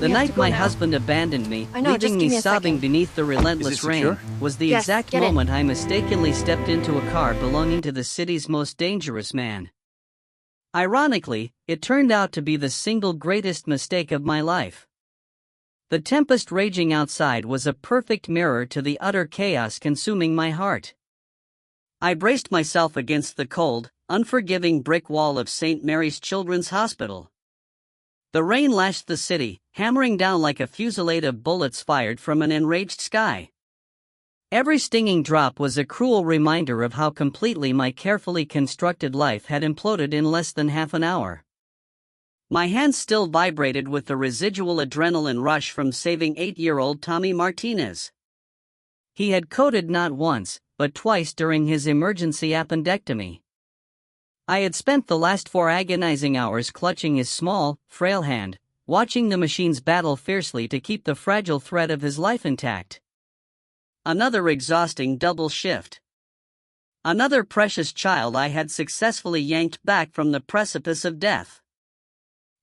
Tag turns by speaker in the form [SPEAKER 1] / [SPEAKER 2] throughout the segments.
[SPEAKER 1] The night my husband abandoned me, leaving me sobbing beneath the relentless rain, was the exact moment I mistakenly stepped into a car belonging to the city's most dangerous man. Ironically, it turned out to be the single greatest mistake of my life. The tempest raging outside was a perfect mirror to the utter chaos consuming my heart. I braced myself against the cold, unforgiving brick wall of St. Mary's Children's Hospital. The rain lashed the city, hammering down like a fusillade of bullets fired from an enraged sky. Every stinging drop was a cruel reminder of how completely my carefully constructed life had imploded in less than half an hour. My hands still vibrated with the residual adrenaline rush from saving 8-year-old Tommy Martinez. He had coded not once, but twice during his emergency appendectomy. I had spent the last 4 agonizing hours clutching his small, frail hand, watching the machines battle fiercely to keep the fragile thread of his life intact. Another exhausting double shift. Another precious child I had successfully yanked back from the precipice of death.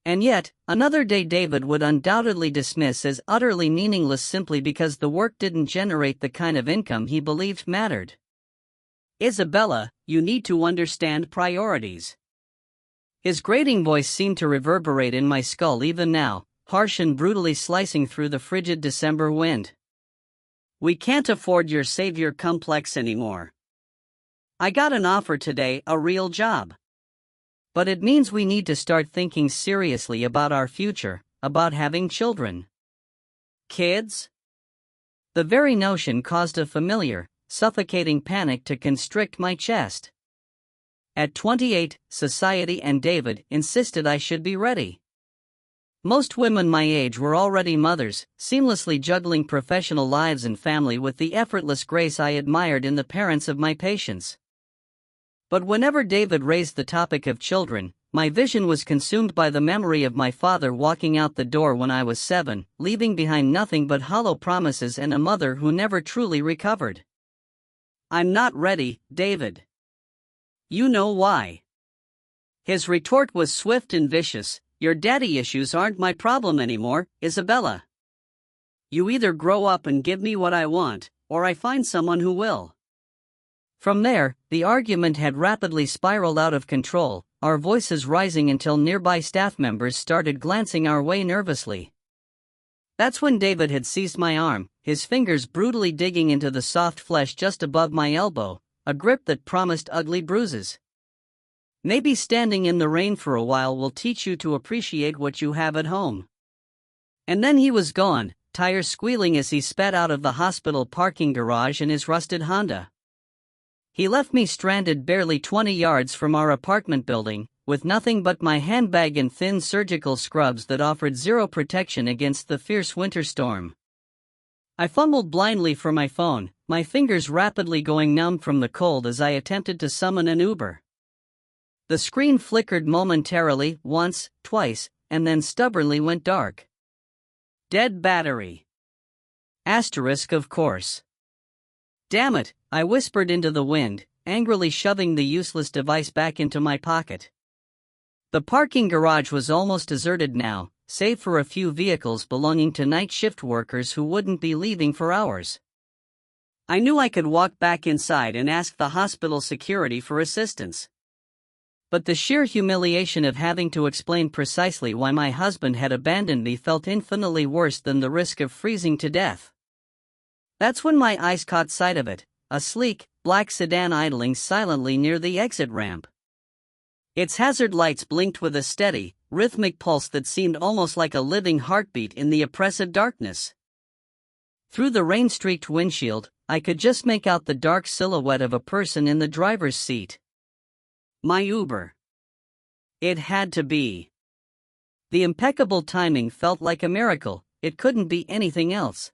[SPEAKER 1] And yet, another day David would undoubtedly dismiss as utterly meaningless simply because the work didn't generate the kind of income he believed mattered. Isabella, you need to understand priorities. His grating voice seemed to reverberate in my skull even now, harsh and brutally slicing through the frigid December wind. We can't afford your savior complex anymore. I got an offer today, a real job. But it means we need to start thinking seriously about our future, about having children. Kids? The very notion caused a familiar, suffocating panic to constrict my chest. At 28, society and David insisted I should be ready. Most women my age were already mothers, seamlessly juggling professional lives and family with the effortless grace I admired in the parents of my patients. But whenever David raised the topic of children, my vision was consumed by the memory of my father walking out the door when I was 7, leaving behind nothing but hollow promises and a mother who never truly recovered. I'm not ready, David. You know why. His retort was swift and vicious. Your daddy issues aren't my problem anymore, Isabella. You either grow up and give me what I want, or I find someone who will. From there, the argument had rapidly spiraled out of control, our voices rising until nearby staff members started glancing our way nervously. That's when David had seized my arm, his fingers brutally digging into the soft flesh just above my elbow, a grip that promised ugly bruises. Maybe standing in the rain for a while will teach you to appreciate what you have at home. And then he was gone, tires squealing as he sped out of the hospital parking garage in his rusted Honda. He left me stranded barely 20 yards from our apartment building, with nothing but my handbag and thin surgical scrubs that offered zero protection against the fierce winter storm. I fumbled blindly for my phone, my fingers rapidly going numb from the cold as I attempted to summon an Uber. The screen flickered momentarily, once, twice, and then stubbornly went dark. Dead battery. Asterisk, of course. Damn it, I whispered into the wind, angrily shoving the useless device back into my pocket. The parking garage was almost deserted now, save for a few vehicles belonging to night shift workers who wouldn't be leaving for hours. I knew I could walk back inside and ask the hospital security for assistance. But the sheer humiliation of having to explain precisely why my husband had abandoned me felt infinitely worse than the risk of freezing to death. That's when my eyes caught sight of it, a sleek, black sedan idling silently near the exit ramp. Its hazard lights blinked with a steady, rhythmic pulse that seemed almost like a living heartbeat in the oppressive darkness. Through the rain-streaked windshield, I could just make out the dark silhouette of a person in the driver's seat. My Uber. It had to be. The impeccable timing felt like a miracle, it couldn't be anything else.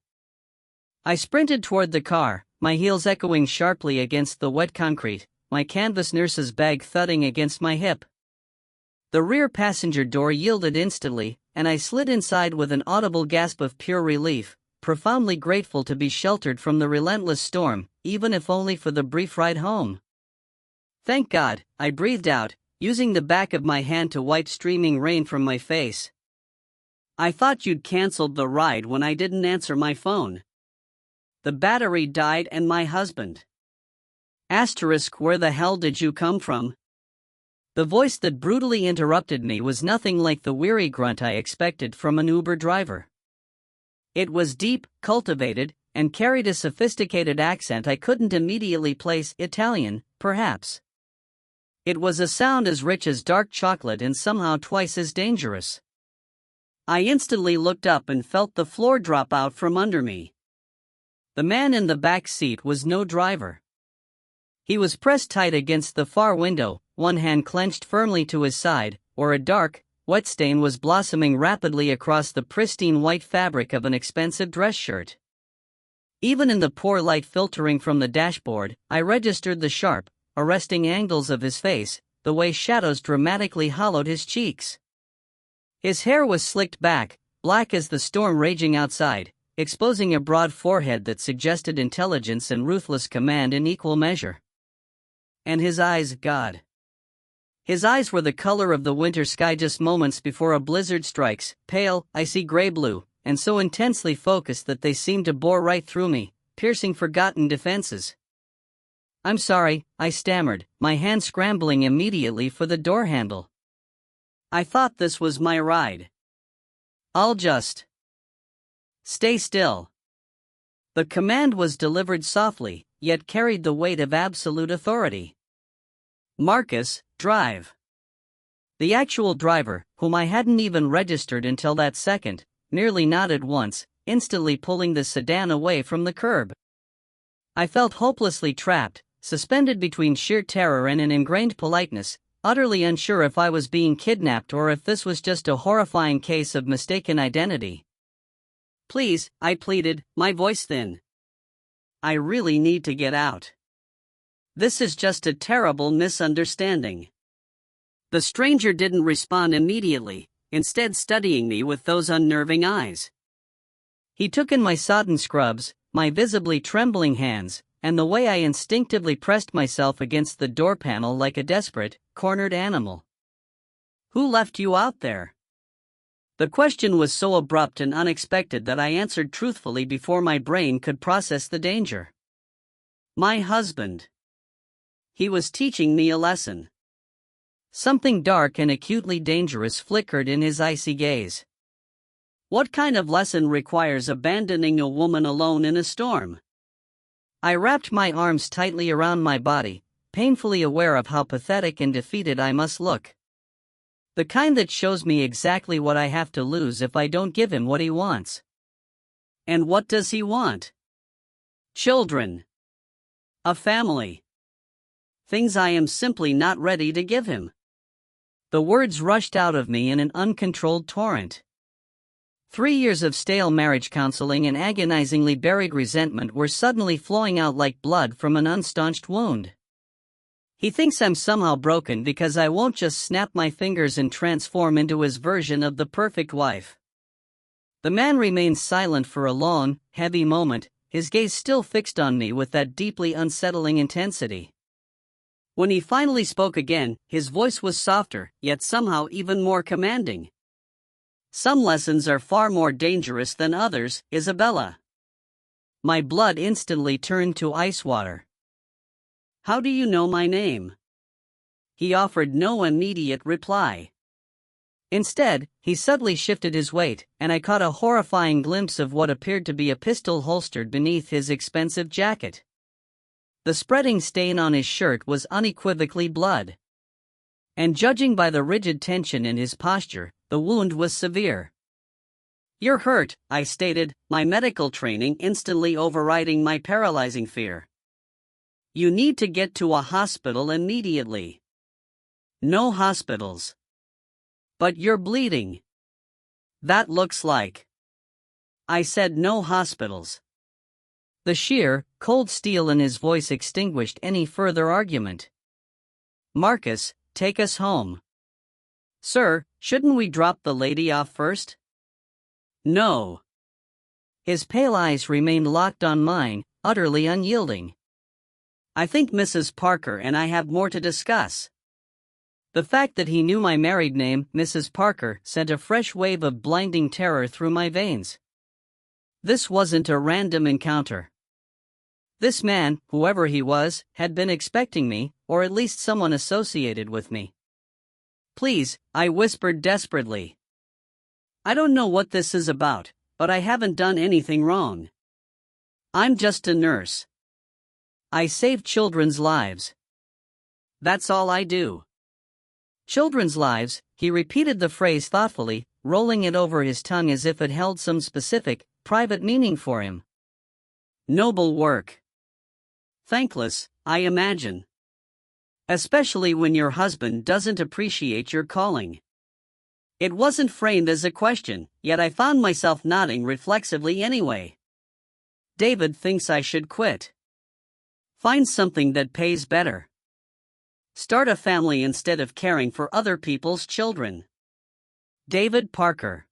[SPEAKER 1] I sprinted toward the car, my heels echoing sharply against the wet concrete, my canvas nurse's bag thudding against my hip. The rear passenger door yielded instantly, and I slid inside with an audible gasp of pure relief, profoundly grateful to be sheltered from the relentless storm, even if only for the brief ride home. Thank God, I breathed out, using the back of my hand to wipe streaming rain from my face. I thought you'd canceled the ride when I didn't answer my phone. The battery died and my husband. Asterisk, where the hell did you come from? The voice that brutally interrupted me was nothing like the weary grunt I expected from an Uber driver. It was deep, cultivated, and carried a sophisticated accent I couldn't immediately place. Italian, perhaps. It was a sound as rich as dark chocolate and somehow twice as dangerous. I instantly looked up and felt the floor drop out from under me. The man in the back seat was no driver. He was pressed tight against the far window, one hand clenched firmly to his side, where a dark, wet stain was blossoming rapidly across the pristine white fabric of an expensive dress shirt. Even in the poor light filtering from the dashboard, I registered the sharp, arresting angles of his face, the way shadows dramatically hollowed his cheeks. His hair was slicked back, black as the storm raging outside, exposing a broad forehead that suggested intelligence and ruthless command in equal measure. And his eyes, God. His eyes were the color of the winter sky just moments before a blizzard strikes, pale, icy gray-blue, and so intensely focused that they seemed to bore right through me, piercing forgotten defenses. "I'm sorry," I stammered, my hand scrambling immediately for the door handle. "I thought this was my ride. I'll just..." "Stay still." The command was delivered softly, yet carried the weight of absolute authority. "Marcus, drive." The actual driver, whom I hadn't even registered until that second, merely nodded once, instantly pulling the sedan away from the curb. I felt hopelessly trapped, suspended between sheer terror and an ingrained politeness, utterly unsure if I was being kidnapped or if this was just a horrifying case of mistaken identity. "Please," I pleaded, my voice thin. "I really need to get out. This is just a terrible misunderstanding." The stranger didn't respond immediately, instead studying me with those unnerving eyes. He took in my sodden scrubs, my visibly trembling hands, and the way I instinctively pressed myself against the door panel like a desperate, cornered animal. "Who left you out there?" The question was so abrupt and unexpected that I answered truthfully before my brain could process the danger. "My husband. He was teaching me a lesson." Something dark and acutely dangerous flickered in his icy gaze. "What kind of lesson requires abandoning a woman alone in a storm?" I wrapped my arms tightly around my body, painfully aware of how pathetic and defeated I must look. The kind that shows me exactly what I have to lose if I don't give him what he wants. And what does he want? Children. A family. Things I am simply not ready to give him. The words rushed out of me in an uncontrolled torrent. 3 years of stale marriage counseling and agonizingly buried resentment were suddenly flowing out like blood from an unstaunched wound. He thinks I'm somehow broken because I won't just snap my fingers and transform into his version of the perfect wife. The man remained silent for a long, heavy moment, his gaze still fixed on me with that deeply unsettling intensity. When he finally spoke again, his voice was softer, yet somehow even more commanding. "Some lessons are far more dangerous than others, Isabella." My blood instantly turned to ice water. "How do you know my name?" He offered no immediate reply. Instead, he subtly shifted his weight, and I caught a horrifying glimpse of what appeared to be a pistol holstered beneath his expensive jacket. The spreading stain on his shirt was unequivocally blood. And judging by the rigid tension in his posture, the wound was severe. "You're hurt," I stated, my medical training instantly overriding my paralyzing fear. "You need to get to a hospital immediately." "No hospitals." "But you're bleeding." "That looks like." I said no hospitals. The sheer, cold steel in his voice extinguished any further argument. "Marcus, take us home." "Sir, shouldn't we drop the lady off first?" "No." His pale eyes remained locked on mine, utterly unyielding. "I think Mrs. Parker and I have more to discuss." The fact that he knew my married name, Mrs. Parker, sent a fresh wave of blinding terror through my veins. This wasn't a random encounter. This man, whoever he was, had been expecting me, or at least someone associated with me. "Please," I whispered desperately. "I don't know what this is about, but I haven't done anything wrong. I'm just a nurse. I save children's lives. That's all I do." "Children's lives," he repeated the phrase thoughtfully, rolling it over his tongue as if it held some specific, private meaning for him. "Noble work. Thankless, I imagine. Especially when your husband doesn't appreciate your calling." It wasn't framed as a question, yet I found myself nodding reflexively anyway. "David thinks I should quit. Find something that pays better. Start a family instead of caring for other people's children." David Parker.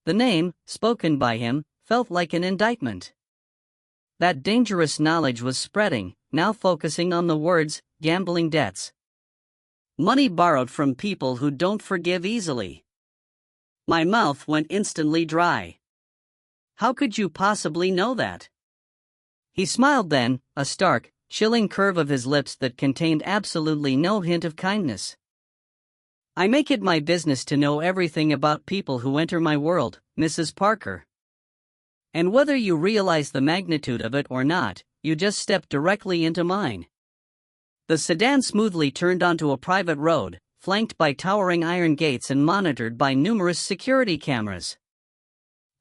[SPEAKER 1] The name, spoken by him, felt like an indictment. That dangerous knowledge was spreading, now focusing on the words, gambling debts. Money borrowed from people who don't forgive easily. My mouth went instantly dry. "How could you possibly know that?" He smiled then, a stark, chilling curve of his lips that contained absolutely no hint of kindness. "I make it my business to know everything about people who enter my world, Mrs. Parker. And whether you realize the magnitude of it or not, you just stepped directly into mine." The sedan smoothly turned onto a private road, flanked by towering iron gates and monitored by numerous security cameras.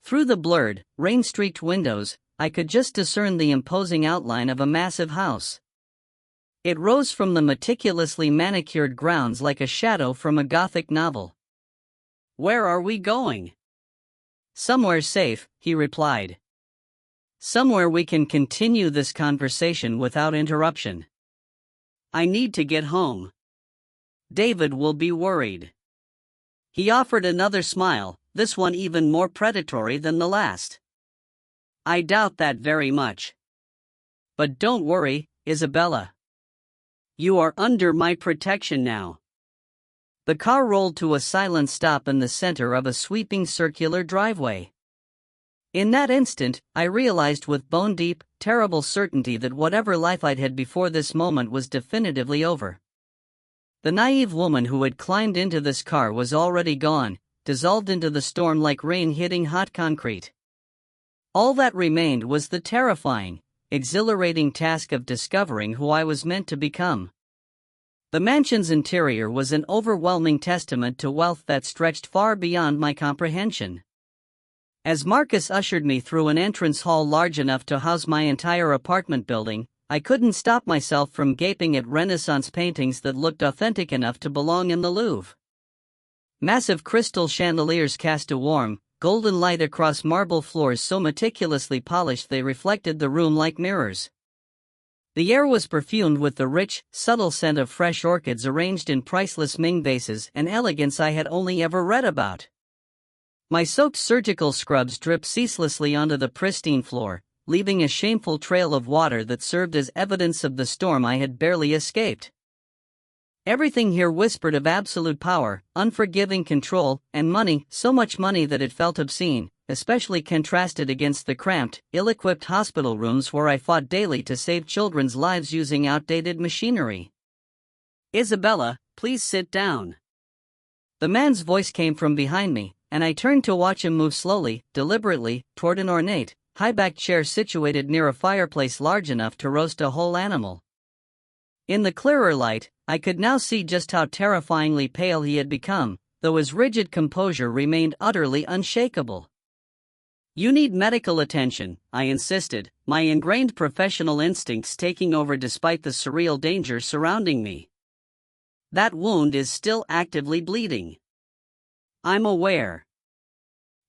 [SPEAKER 1] Through the blurred, rain-streaked windows, I could just discern the imposing outline of a massive house. It rose from the meticulously manicured grounds like a shadow from a Gothic novel. "Where are we going?" "Somewhere safe," he replied. "Somewhere we can continue this conversation without interruption. I need to get home. David will be worried." He offered another smile, this one even more predatory than the last. "I doubt that very much. But don't worry, Isabella. You are under my protection now." The car rolled to a silent stop in the center of a sweeping circular driveway. In that instant, I realized with bone-deep, terrible certainty that whatever life I'd had before this moment was definitively over. The naive woman who had climbed into this car was already gone, dissolved into the storm like rain hitting hot concrete. All that remained was the terrifying, exhilarating task of discovering who I was meant to become. The mansion's interior was an overwhelming testament to wealth that stretched far beyond my comprehension. As Marcus ushered me through an entrance hall large enough to house my entire apartment building, I couldn't stop myself from gaping at Renaissance paintings that looked authentic enough to belong in the Louvre. Massive crystal chandeliers cast a warm, golden light across marble floors so meticulously polished they reflected the room like mirrors. The air was perfumed with the rich, subtle scent of fresh orchids arranged in priceless Ming vases, an elegance I had only ever read about. My soaked surgical scrubs dripped ceaselessly onto the pristine floor, leaving a shameful trail of water that served as evidence of the storm I had barely escaped. Everything here whispered of absolute power, unforgiving control, and money, so much money that it felt obscene, especially contrasted against the cramped, ill-equipped hospital rooms where I fought daily to save children's lives using outdated machinery. "Isabella, please sit down." The man's voice came from behind me, and I turned to watch him move slowly, deliberately, toward an ornate, high-backed chair situated near a fireplace large enough to roast a whole animal. In the clearer light, I could now see just how terrifyingly pale he had become, though his rigid composure remained utterly unshakable. "You need medical attention," I insisted, my ingrained professional instincts taking over despite the surreal danger surrounding me. "That wound is still actively bleeding." "I'm aware."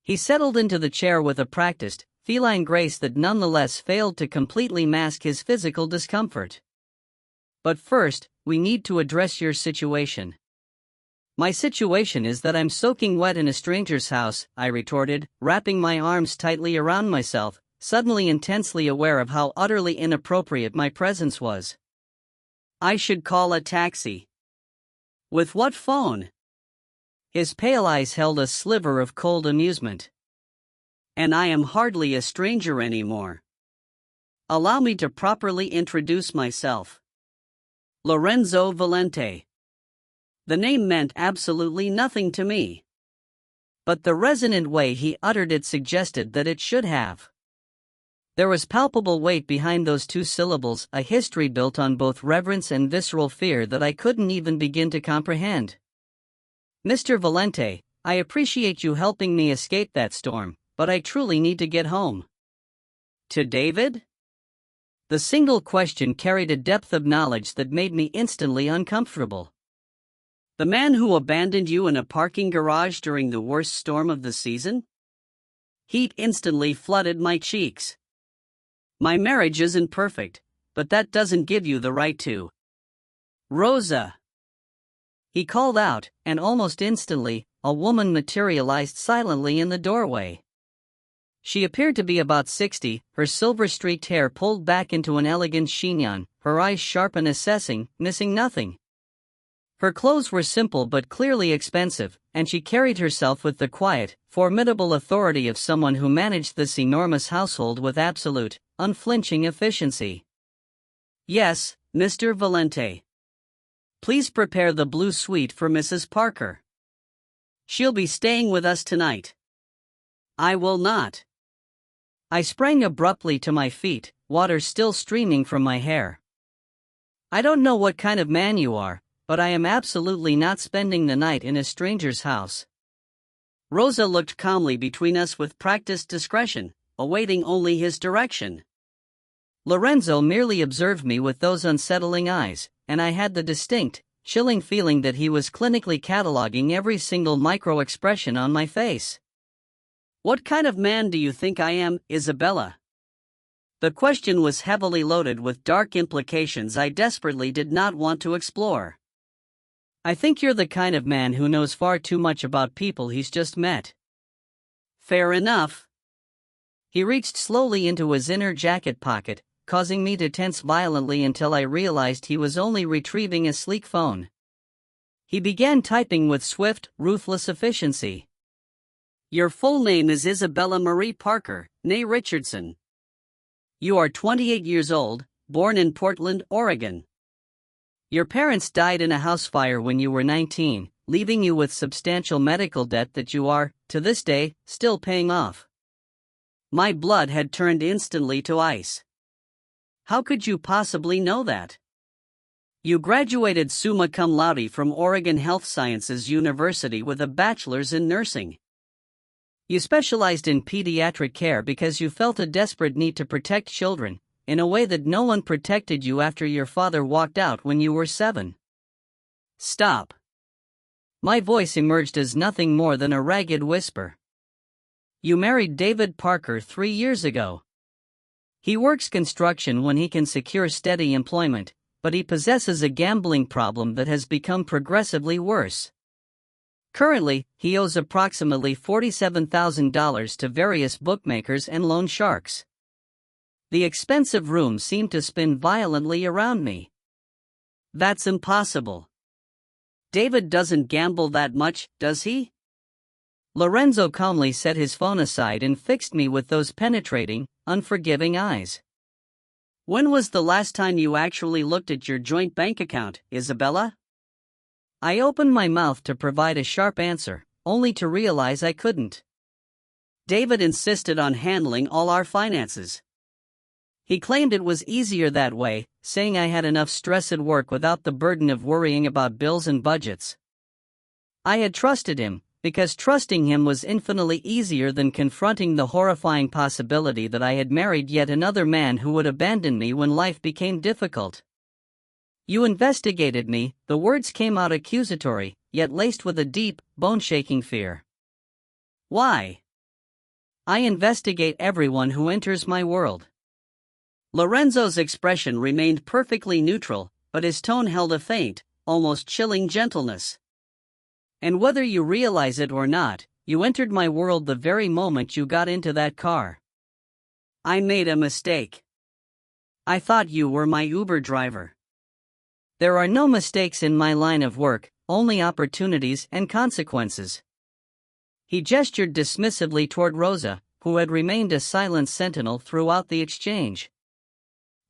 [SPEAKER 1] He settled into the chair with a practiced, feline grace that nonetheless failed to completely mask his physical discomfort. "But first, we need to address your situation." "My situation is that I'm soaking wet in a stranger's house," I retorted, wrapping my arms tightly around myself, suddenly intensely aware of how utterly inappropriate my presence was. "I should call a taxi." With what phone? His pale eyes held a sliver of cold amusement. And I am hardly a stranger anymore. Allow me to properly introduce myself. Lorenzo Valente. The name meant absolutely nothing to me. But the resonant way he uttered it suggested that it should have. There was palpable weight behind those two syllables, a history built on both reverence and visceral fear that I couldn't even begin to comprehend. Mr. Valente, I appreciate you helping me escape that storm, but I truly need to get home. To David? The single question carried a depth of knowledge that made me instantly uncomfortable. The man who abandoned you in a parking garage during the worst storm of the season? Heat instantly flooded my cheeks. My marriage isn't perfect, but that doesn't give you the right to. Rosa! He called out, and almost instantly, a woman materialized silently in the doorway. She appeared to be about 60, her silver-streaked hair pulled back into an elegant chignon, her eyes sharp and assessing, missing nothing. Her clothes were simple but clearly expensive, and she carried herself with the quiet, formidable authority of someone who managed this enormous household with absolute, unflinching efficiency. Yes, Mr. Valente. Please prepare the blue suite for Mrs. Parker. She'll be staying with us tonight. I will not. I sprang abruptly to my feet, water still streaming from my hair. I don't know what kind of man you are, but I am absolutely not spending the night in a stranger's house. Rosa looked calmly between us with practiced discretion, awaiting only his direction. Lorenzo merely observed me with those unsettling eyes, and I had the distinct, chilling feeling that he was clinically cataloging every single micro-expression on my face. What kind of man do you think I am, Isabella? The question was heavily loaded with dark implications I desperately did not want to explore. I think you're the kind of man who knows far too much about people he's just met. Fair enough. He reached slowly into his inner jacket pocket, causing me to tense violently until I realized he was only retrieving a sleek phone. He began typing with swift, ruthless efficiency. Your full name is Isabella Marie Parker, née Richardson. You are 28 years old, born in Portland, Oregon. Your parents died in a house fire when you were 19, leaving you with substantial medical debt that you are, to this day, still paying off. My blood had turned instantly to ice. How could you possibly know that? You graduated summa cum laude from Oregon Health Sciences University with a bachelor's in nursing. You specialized in pediatric care because you felt a desperate need to protect children, in a way that no one protected you after your father walked out when you were 7. Stop. My voice emerged as nothing more than a ragged whisper. You married David Parker 3 years ago. He works construction when he can secure steady employment, but he possesses a gambling problem that has become progressively worse. Currently, he owes approximately $47,000 to various bookmakers and loan sharks. The expensive room seemed to spin violently around me. That's impossible. David doesn't gamble that much, does he? Lorenzo calmly set his phone aside and fixed me with those penetrating, unforgiving eyes. When was the last time you actually looked at your joint bank account, Isabella? I opened my mouth to provide a sharp answer, only to realize I couldn't. David insisted on handling all our finances. He claimed it was easier that way, saying I had enough stress at work without the burden of worrying about bills and budgets. I had trusted him, because trusting him was infinitely easier than confronting the horrifying possibility that I had married yet another man who would abandon me when life became difficult. You investigated me, the words came out accusatory, yet laced with a deep, bone-shaking fear. Why? I investigate everyone who enters my world. Lorenzo's expression remained perfectly neutral, but his tone held a faint, almost chilling gentleness. And whether you realize it or not, you entered my world the very moment you got into that car. I made a mistake. I thought you were my Uber driver. There are no mistakes in my line of work, only opportunities and consequences. He gestured dismissively toward Rosa, who had remained a silent sentinel throughout the exchange.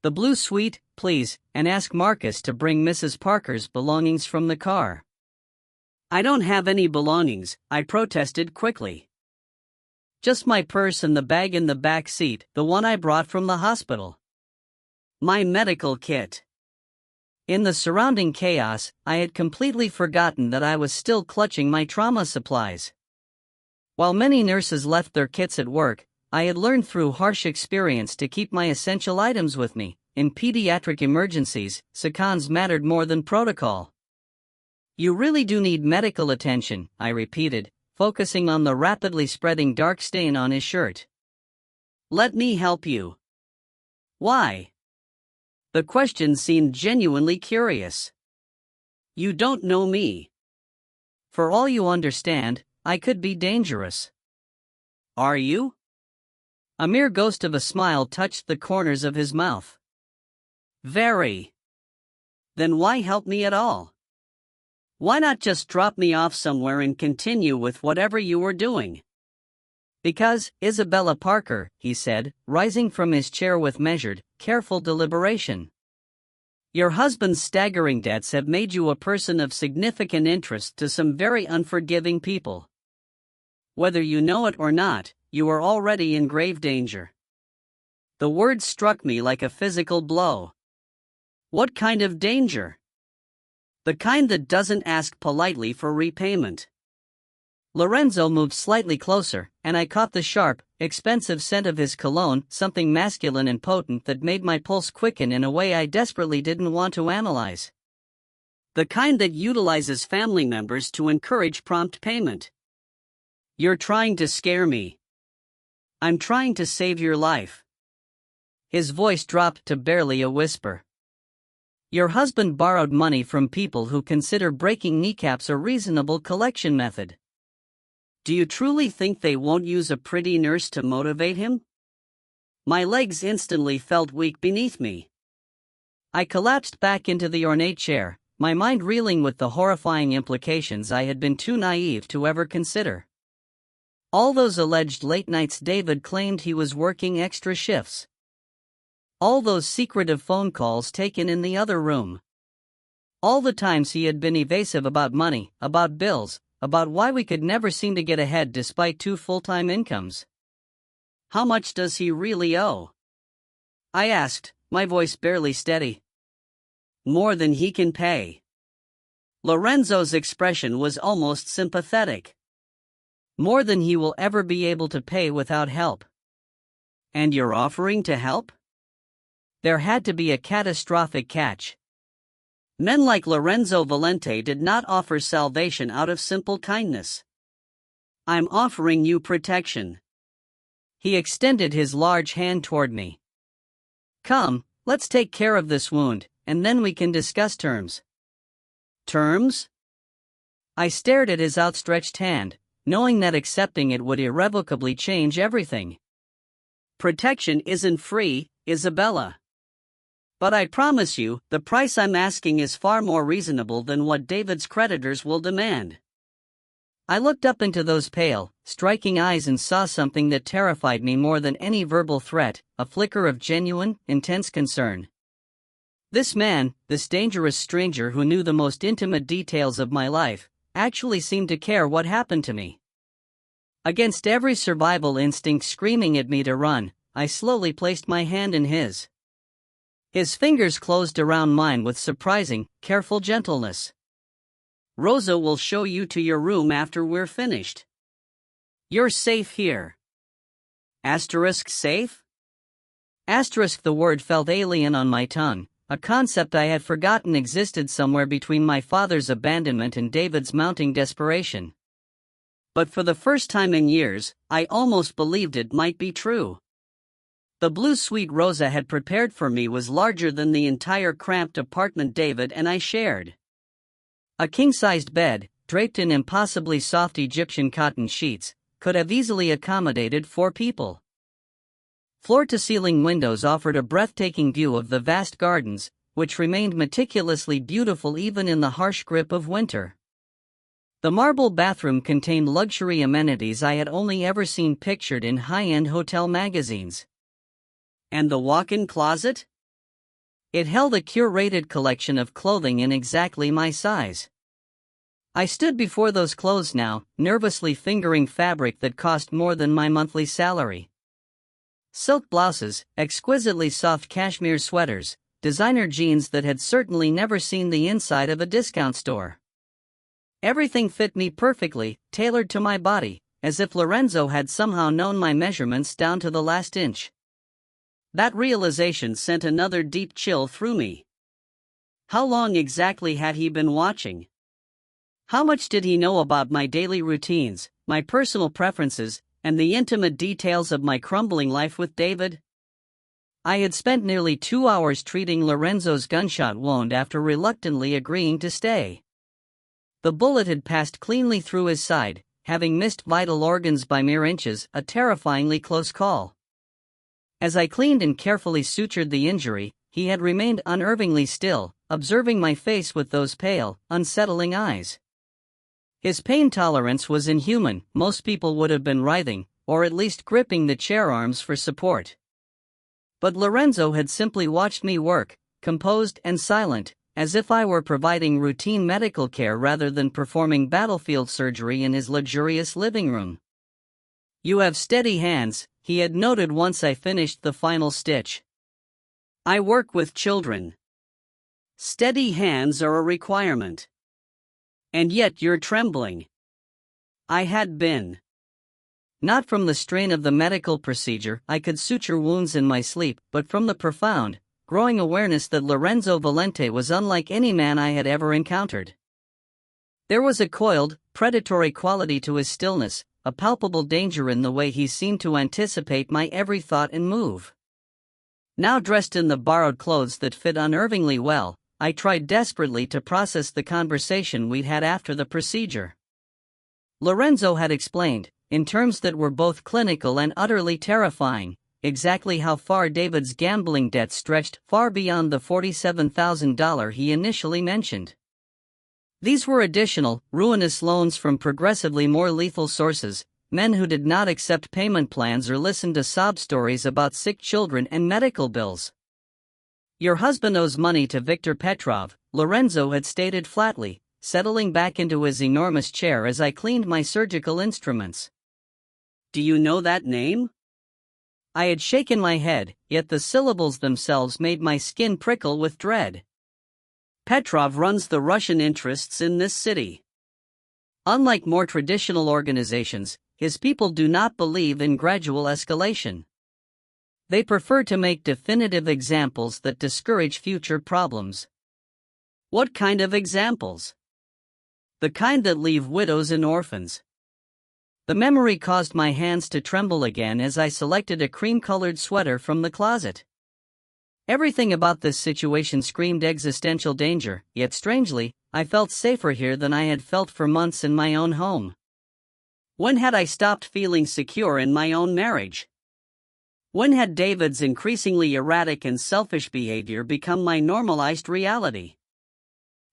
[SPEAKER 1] The blue suite, please, and ask Marcus to bring Mrs. Parker's belongings from the car. I don't have any belongings, I protested quickly. Just my purse and the bag in the back seat, the one I brought from the hospital. My medical kit. In the surrounding chaos, I had completely forgotten that I was still clutching my trauma supplies. While many nurses left their kits at work, I had learned through harsh experience to keep my essential items with me. In pediatric emergencies, seconds mattered more than protocol. You really do need medical attention, I repeated, focusing on the rapidly spreading dark stain on his shirt. Let me help you. Why? The question seemed genuinely curious. You don't know me. For all you understand, I could be dangerous. Are you? A mere ghost of a smile touched the corners of his mouth. Very. Then why help me at all? Why not just drop me off somewhere and continue with whatever you were doing? Because, Isabella Parker, he said, rising from his chair with measured, careful deliberation. Your husband's staggering debts have made you a person of significant interest to some very unforgiving people. Whether you know it or not, you are already in grave danger. The words struck me like a physical blow. What kind of danger? The kind that doesn't ask politely for repayment. Lorenzo moved slightly closer, and I caught the sharp, expensive scent of his cologne, something masculine and potent that made my pulse quicken in a way I desperately didn't want to analyze. The kind that utilizes family members to encourage prompt payment. You're trying to scare me. I'm trying to save your life. His voice dropped to barely a whisper. Your husband borrowed money from people who consider breaking kneecaps a reasonable collection method. Do you truly think they won't use a pretty nurse to motivate him? My legs instantly felt weak beneath me. I collapsed back into the ornate chair, my mind reeling with the horrifying implications I had been too naive to ever consider. All those alleged late nights David claimed he was working extra shifts. All those secretive phone calls taken in the other room. All the times he had been evasive about money, about bills, about why we could never seem to get ahead despite 2 full-time incomes. How much does he really owe? I asked, my voice barely steady. More than he can pay. Lorenzo's expression was almost sympathetic. More than he will ever be able to pay without help. And you're offering to help? There had to be a catastrophic catch. Men like Lorenzo Valente did not offer salvation out of simple kindness. I'm offering you protection. He extended his large hand toward me. Come, let's take care of this wound, and then we can discuss terms. Terms? I stared at his outstretched hand, knowing that accepting it would irrevocably change everything. Protection isn't free, Isabella. But I promise you, the price I'm asking is far more reasonable than what David's creditors will demand. I looked up into those pale, striking eyes and saw something that terrified me more than any verbal threat, a flicker of genuine, intense concern. This man, this dangerous stranger who knew the most intimate details of my life, actually seemed to care what happened to me. Against every survival instinct screaming at me to run, I slowly placed my hand in his. His fingers closed around mine with surprising, careful gentleness. Rosa will show you to your room after we're finished. You're safe here. Asterisk safe? Asterisk, the word felt alien on my tongue, a concept I had forgotten existed somewhere between my father's abandonment and David's mounting desperation. But for the first time in years, I almost believed it might be true. The blue suite Rosa had prepared for me was larger than the entire cramped apartment David and I shared. A king-sized bed, draped in impossibly soft Egyptian cotton sheets, could have easily accommodated 4 people. Floor-to-ceiling windows offered a breathtaking view of the vast gardens, which remained meticulously beautiful even in the harsh grip of winter. The marble bathroom contained luxury amenities I had only ever seen pictured in high-end hotel magazines. And the walk-in closet? It held a curated collection of clothing in exactly my size. I stood before those clothes now, nervously fingering fabric that cost more than my monthly salary. Silk blouses, exquisitely soft cashmere sweaters, designer jeans that had certainly never seen the inside of a discount store. Everything fit me perfectly, tailored to my body, as if Lorenzo had somehow known my measurements down to the last inch. That realization sent another deep chill through me. How long exactly had he been watching? How much did he know about my daily routines, my personal preferences, and the intimate details of my crumbling life with David? I had spent nearly 2 hours treating Lorenzo's gunshot wound after reluctantly agreeing to stay. The bullet had passed cleanly through his side, having missed vital organs by mere inches, a terrifyingly close call. As I cleaned and carefully sutured the injury, he had remained unervingly still, observing my face with those pale, unsettling eyes. His pain tolerance was inhuman. Most people would have been writhing, or at least gripping the chair arms for support. But Lorenzo had simply watched me work, composed and silent, as if I were providing routine medical care rather than performing battlefield surgery in his luxurious living room. "You have steady hands," he had noted once I finished the final stitch. "I work with children. Steady hands are a requirement. And yet you're trembling." I had been. Not from the strain of the medical procedure, I could suture wounds in my sleep, but from the profound, growing awareness that Lorenzo Valente was unlike any man I had ever encountered. There was a coiled, predatory quality to his stillness, a palpable danger in the way he seemed to anticipate my every thought and move. Now dressed in the borrowed clothes that fit unnervingly well, I tried desperately to process the conversation we'd had after the procedure. Lorenzo had explained, in terms that were both clinical and utterly terrifying, exactly how far David's gambling debt stretched, far beyond the $47,000 he initially mentioned. These were additional, ruinous loans from progressively more lethal sources, men who did not accept payment plans or listen to sob stories about sick children and medical bills. "Your husband owes money to Viktor Petrov," Lorenzo had stated flatly, settling back into his enormous chair as I cleaned my surgical instruments. "Do you know that name?" I had shaken my head, yet the syllables themselves made my skin prickle with dread. "Petrov runs the Russian interests in this city. Unlike more traditional organizations, his people do not believe in gradual escalation. They prefer to make definitive examples that discourage future problems." "What kind of examples?" "The kind that leave widows and orphans." The memory caused my hands to tremble again as I selected a cream-colored sweater from the closet. Everything about this situation screamed existential danger, yet strangely, I felt safer here than I had felt for months in my own home. When had I stopped feeling secure in my own marriage? When had David's increasingly erratic and selfish behavior become my normalized reality?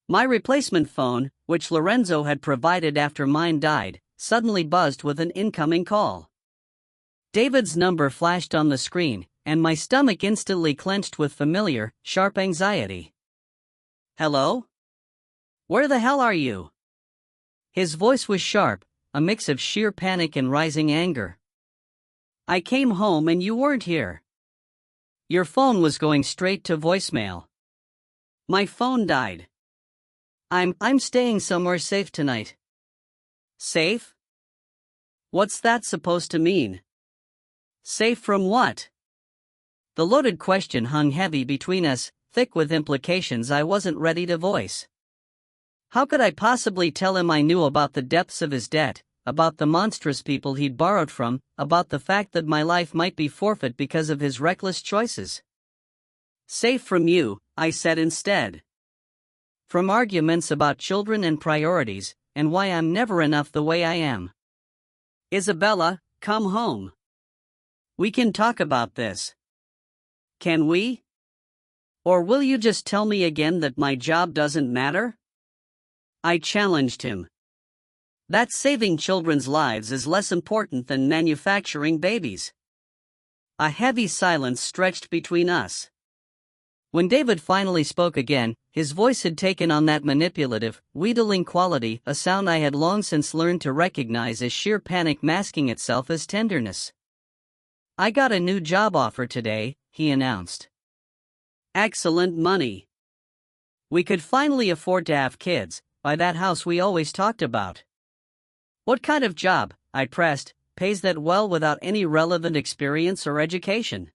[SPEAKER 1] My replacement phone, which Lorenzo had provided after mine died, suddenly buzzed with an incoming call. David's number flashed on the screen, and my stomach instantly clenched with familiar, sharp anxiety. "Hello? Where the hell are you?" His voice was sharp, a mix of sheer panic and rising anger. "I came home and you weren't here. Your phone was going straight to voicemail. My phone died. I'm staying somewhere safe tonight." "Safe? What's that supposed to mean? Safe from what?" The loaded question hung heavy between us, thick with implications I wasn't ready to voice. How could I possibly tell him I knew about the depths of his debt, about the monstrous people he'd borrowed from, about the fact that my life might be forfeit because of his reckless choices? "Safe from you," I said instead. "From arguments about children and priorities, and why I'm never enough the way I am. Isabella, come home. We can talk about this. Can we? Or will you just tell me again that my job doesn't matter?" I challenged him. That saving children's lives is less important than manufacturing babies. A heavy silence stretched between us. When David finally spoke again, his voice had taken on that manipulative, wheedling quality, a sound I had long since learned to recognize as sheer panic masking itself as tenderness. "I got a new job offer today," he announced. "Excellent money. We could finally afford to have kids, buy that house we always talked about." "What kind of job?" I pressed. "Pays that well without any relevant experience or education?"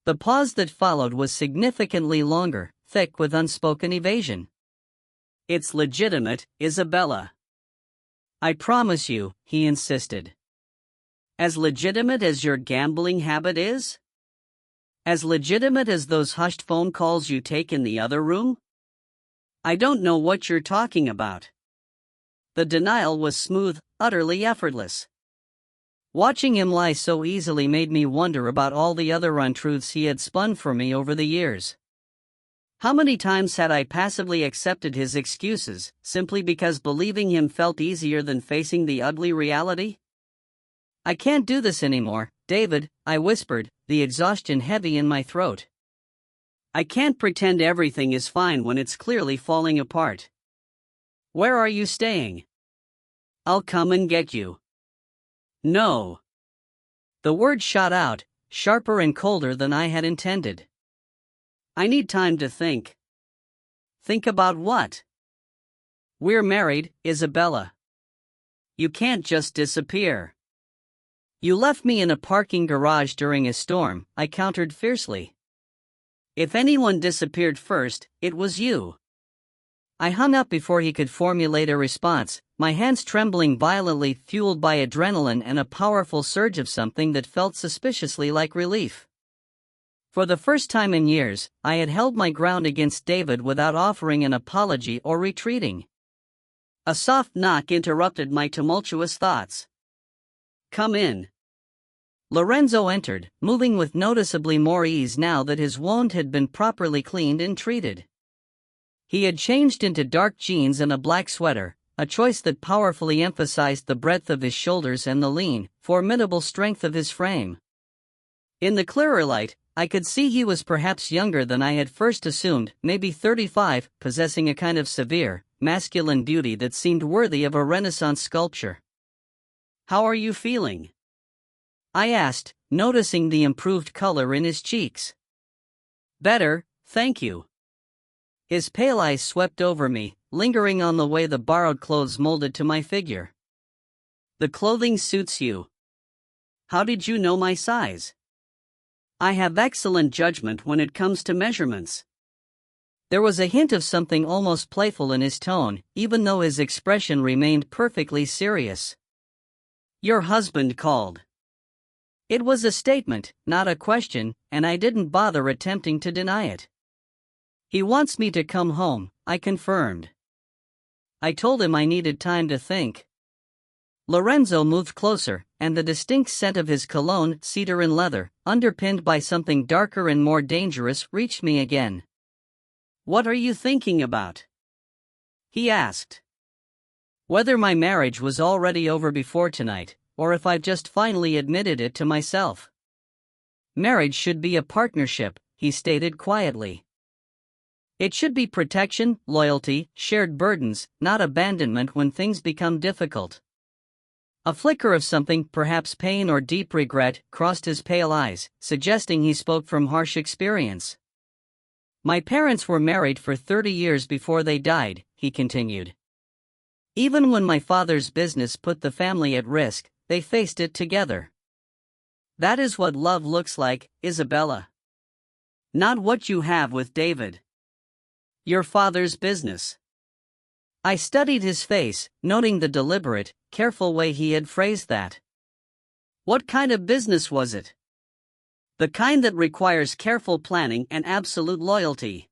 [SPEAKER 1] The pause that followed was significantly longer, thick with unspoken evasion. "It's legitimate, Isabella. I promise you," he insisted. "As legitimate as your gambling habit is? As legitimate as those hushed phone calls you take in the other room?" "I don't know what you're talking about." The denial was smooth, utterly effortless. Watching him lie so easily made me wonder about all the other untruths he had spun for me over the years. How many times had I passively accepted his excuses, simply because believing him felt easier than facing the ugly reality? "I can't do this anymore, David," I whispered, the exhaustion heavy in my throat. "I can't pretend everything is fine when it's clearly falling apart. Where are you staying? I'll come and get you." "No." The word shot out, sharper and colder than I had intended. "I need time to think." "Think about what?" "We're married, Isabella. You can't just disappear." "You left me in a parking garage during a storm," I countered fiercely. "If anyone disappeared first, it was you." I hung up before he could formulate a response, my hands trembling violently, fueled by adrenaline and a powerful surge of something that felt suspiciously like relief. For the first time in years, I had held my ground against David without offering an apology or retreating. A soft knock interrupted my tumultuous thoughts. "Come in." Lorenzo entered, moving with noticeably more ease now that his wound had been properly cleaned and treated. He had changed into dark jeans and a black sweater, a choice that powerfully emphasized the breadth of his shoulders and the lean, formidable strength of his frame. In the clearer light, I could see he was perhaps younger than I had first assumed, maybe 35, possessing a kind of severe, masculine beauty that seemed worthy of a Renaissance sculpture. "How are you feeling?" I asked, noticing the improved color in his cheeks. "Better, thank you." His pale eyes swept over me, lingering on the way the borrowed clothes molded to my figure. "The clothing suits you. How did you know my size?" "I have excellent judgment when it comes to measurements." There was a hint of something almost playful in his tone, even though his expression remained perfectly serious. "Your husband called." It was a statement, not a question, and I didn't bother attempting to deny it. "He wants me to come home," I confirmed. I told him I needed time to think. Lorenzo moved closer, and the distinct scent of his cologne, cedar and leather, underpinned by something darker and more dangerous, reached me again. "What are you thinking about?" he asked. Whether my marriage was already over before tonight, or if I've just finally admitted it to myself. "Marriage should be a partnership," he stated quietly. "It should be protection, loyalty, shared burdens, not abandonment when things become difficult." A flicker of something, perhaps pain or deep regret, crossed his pale eyes, suggesting he spoke from harsh experience. "My parents were married for 30 years before they died," he continued. "Even when my father's business put the family at risk, they faced it together. That is what love looks like, Isabella. Not what you have with David. Your father's business." I studied his face, noting the deliberate, careful way he had phrased that. "What kind of business was it?" "The kind that requires careful planning and absolute loyalty."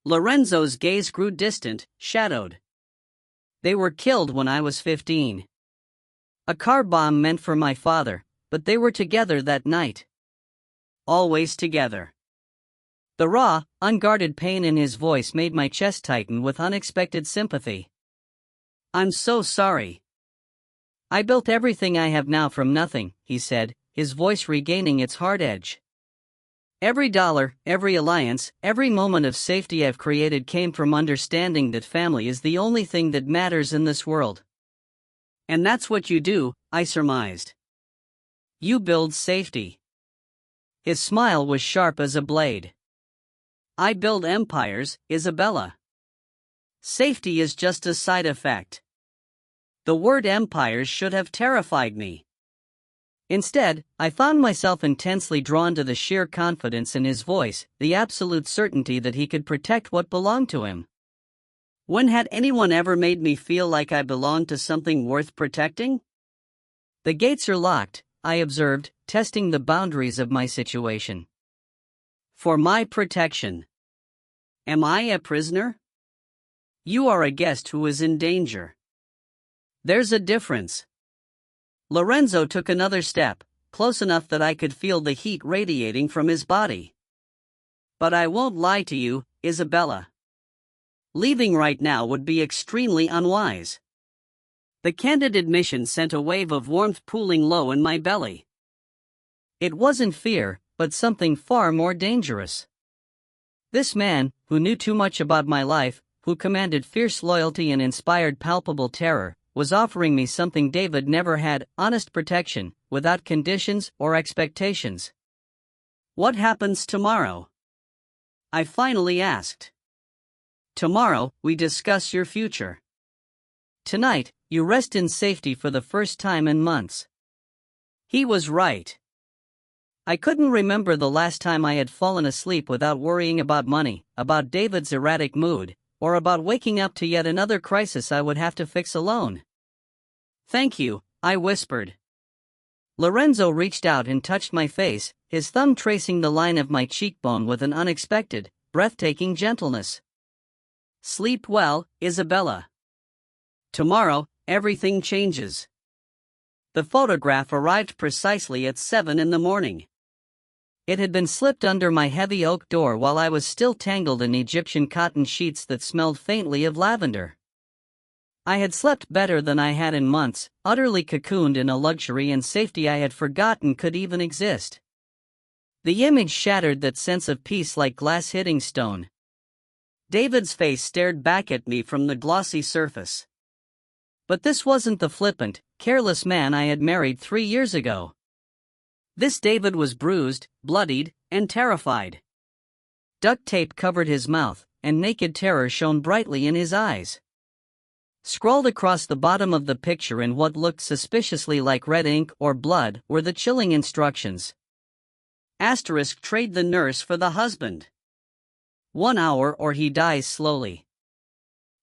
[SPEAKER 1] Lorenzo's gaze grew distant, shadowed. "They were killed when I was 15. A car bomb meant for my father, but they were together that night. Always together." The raw, unguarded pain in his voice made my chest tighten with unexpected sympathy. I'm so sorry. I built everything I have now from nothing, he said, his voice regaining its hard edge. Every dollar, every alliance, every moment of safety I've created came from understanding that family is the only thing that matters in this world. And that's what you do, I surmised. You build safety. His smile was sharp as a blade. I build empires, Isabella. Safety is just a side effect. The word empires should have terrified me. Instead, I found myself intensely drawn to the sheer confidence in his voice, the absolute certainty that he could protect what belonged to him. When had anyone ever made me feel like I belonged to something worth protecting? The gates are locked, I observed, testing the boundaries of my situation. For my protection. Am I a prisoner? You are a guest who is in danger. There's a difference. Lorenzo took another step, close enough that I could feel the heat radiating from his body. But I won't lie to you, Isabella. Leaving right now would be extremely unwise. The candid admission sent a wave of warmth pooling low in my belly. It wasn't fear, but something far more dangerous. This man, who knew too much about my life, who commanded fierce loyalty and inspired palpable terror, was offering me something David never had, honest protection, without conditions or expectations. What happens tomorrow? I finally asked. Tomorrow, we discuss your future. Tonight, you rest in safety for the first time in months. He was right. I couldn't remember the last time I had fallen asleep without worrying about money, about David's erratic mood, or about waking up to yet another crisis I would have to fix alone. Thank you, I whispered. Lorenzo reached out and touched my face, his thumb tracing the line of my cheekbone with an unexpected, breathtaking gentleness. Sleep well, Isabella. Tomorrow, everything changes. The photograph arrived precisely at 7 in the morning. It had been slipped under my heavy oak door while I was still tangled in Egyptian cotton sheets that smelled faintly of lavender. I had slept better than I had in months, utterly cocooned in a luxury and safety I had forgotten could even exist. The image shattered that sense of peace like glass hitting stone. David's face stared back at me from the glossy surface. But this wasn't the flippant, careless man I had married 3 years ago. This David was bruised, bloodied, and terrified. Duct tape covered his mouth, and naked terror shone brightly in his eyes. Scrawled across the bottom of the picture in what looked suspiciously like red ink or blood were the chilling instructions. Asterisk, trade the nurse for the husband. 1 hour or he dies slowly.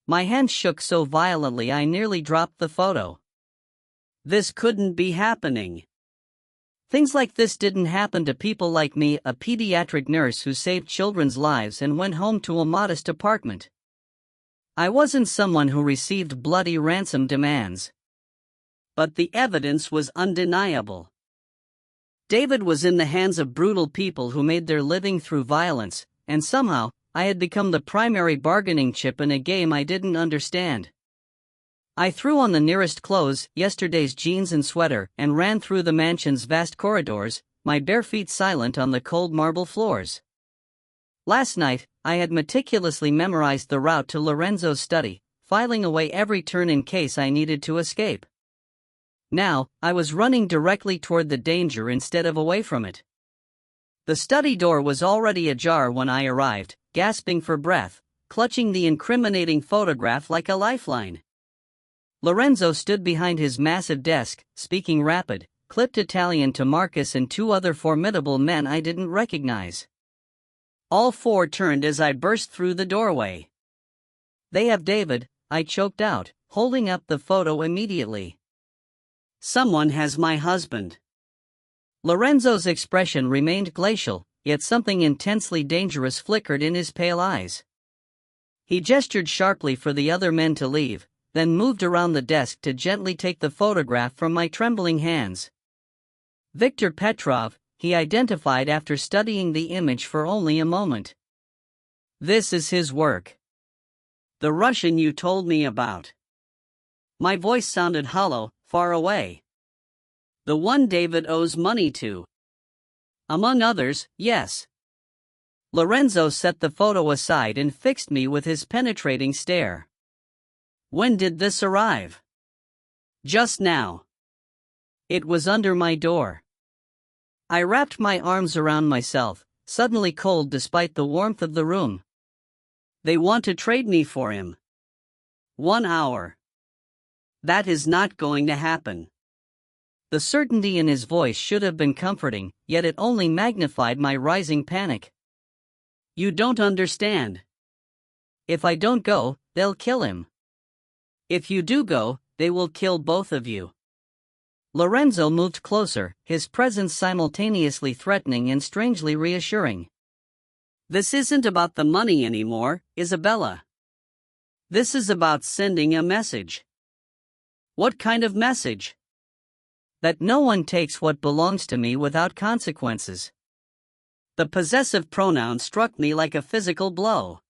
[SPEAKER 1] My hand shook so violently I nearly dropped the photo. This couldn't be happening. Things like this didn't happen to people like me, a pediatric nurse who saved children's lives and went home to a modest apartment. I wasn't someone who received bloody ransom demands. But the evidence was undeniable. David was in the hands of brutal people who made their living through violence, and somehow, I had become the primary bargaining chip in a game I didn't understand. I threw on the nearest clothes, yesterday's jeans and sweater, and ran through the mansion's vast corridors, my bare feet silent on the cold marble floors. Last night, I had meticulously memorized the route to Lorenzo's study, filing away every turn in case I needed to escape. Now, I was running directly toward the danger instead of away from it. The study door was already ajar when I arrived, gasping for breath, clutching the incriminating photograph like a lifeline. Lorenzo stood behind his massive desk, speaking rapid, clipped Italian to Marcus and 2 other formidable men I didn't recognize. All 4 turned as I burst through the doorway. They have David, I choked out, holding up the photo immediately. Someone has my husband. Lorenzo's expression remained glacial, yet something intensely dangerous flickered in his pale eyes. He gestured sharply for the other men to leave, then moved around the desk to gently take the photograph from my trembling hands. Viktor Petrov, he identified after studying the image for only a moment. This is his work. The Russian you told me about. My voice sounded hollow, far away. The one David owes money to. Among others, yes. Lorenzo set the photo aside and fixed me with his penetrating stare. When did this arrive? Just now. It was under my door. I wrapped my arms around myself, suddenly cold despite the warmth of the room. They want to trade me for him. 1 hour. That is not going to happen. The certainty in his voice should have been comforting, yet it only magnified my rising panic. You don't understand. If I don't go, they'll kill him. If you do go, they will kill both of you. Lorenzo moved closer, his presence simultaneously threatening and strangely reassuring. This isn't about the money anymore, Isabella. This is about sending a message. What kind of message? That no one takes what belongs to me without consequences. The possessive pronoun struck me like a physical blow.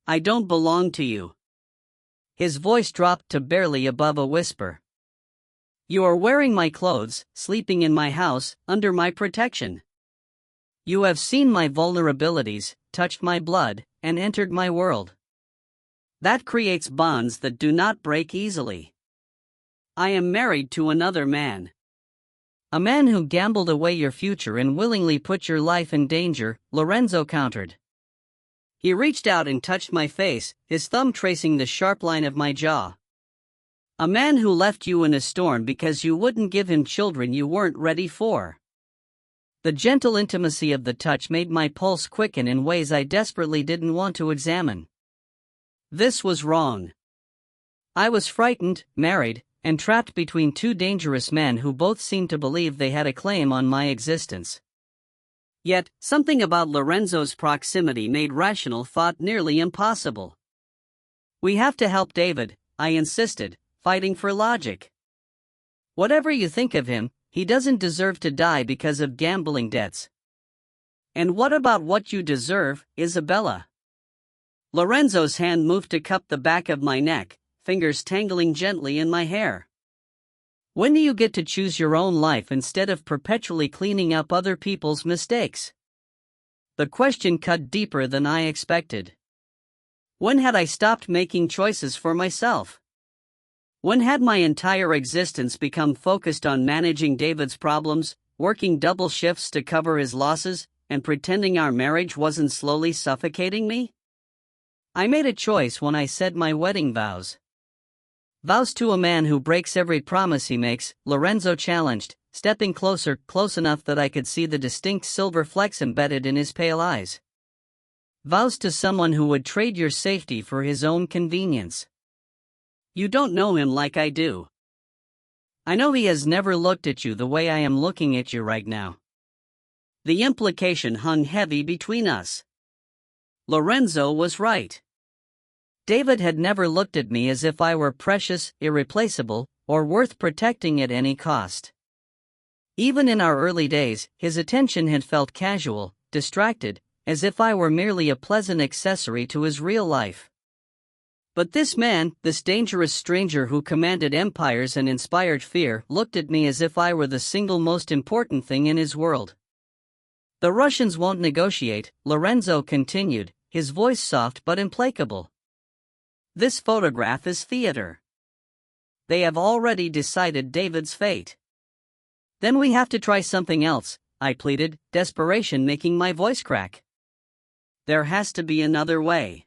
[SPEAKER 1] I don't belong to you. His voice dropped to barely above a whisper. You are wearing my clothes, sleeping in my house, under my protection. You have seen my vulnerabilities, touched my blood, and entered my world. That creates bonds that do not break easily. I am married to another man. A man who gambled away your future and willingly put your life in danger, Lorenzo countered. He reached out and touched my face, his thumb tracing the sharp line of my jaw. A man who left you in a storm because you wouldn't give him children you weren't ready for. The gentle intimacy of the touch made my pulse quicken in ways I desperately didn't want to examine. This was wrong. I was frightened, married, and trapped between two dangerous men who both seemed to believe they had a claim on my existence. Yet, something about Lorenzo's proximity made rational thought nearly impossible. We have to help David, I insisted, fighting for logic. Whatever you think of him, he doesn't deserve to die because of gambling debts. And what about what you deserve, Isabella? Lorenzo's hand moved to cup the back of my neck, fingers tangling gently in my hair. When do you get to choose your own life instead of perpetually cleaning up other people's mistakes? The question cut deeper than I expected. When had I stopped making choices for myself? When had my entire existence become focused on managing David's problems, working double shifts to cover his losses, and pretending our marriage wasn't slowly suffocating me? I made a choice when I said my wedding vows. Vows to a man who breaks every promise he makes, Lorenzo challenged, stepping closer, close enough that I could see the distinct silver flecks embedded in his pale eyes. Vows to someone who would trade your safety for his own convenience. You don't know him like I do. I know he has never looked at you the way I am looking at you right now. The implication hung heavy between us. Lorenzo was right. David had never looked at me as if I were precious, irreplaceable, or worth protecting at any cost. Even in our early days, his attention had felt casual, distracted, as if I were merely a pleasant accessory to his real life. But this man, this dangerous stranger who commanded empires and inspired fear, looked at me as if I were the single most important thing in his world. The Russians won't negotiate, Lorenzo continued, his voice soft but implacable. This photograph is theater. They have already decided David's fate. Then we have to try something else, I pleaded, desperation making my voice crack. There has to be another way.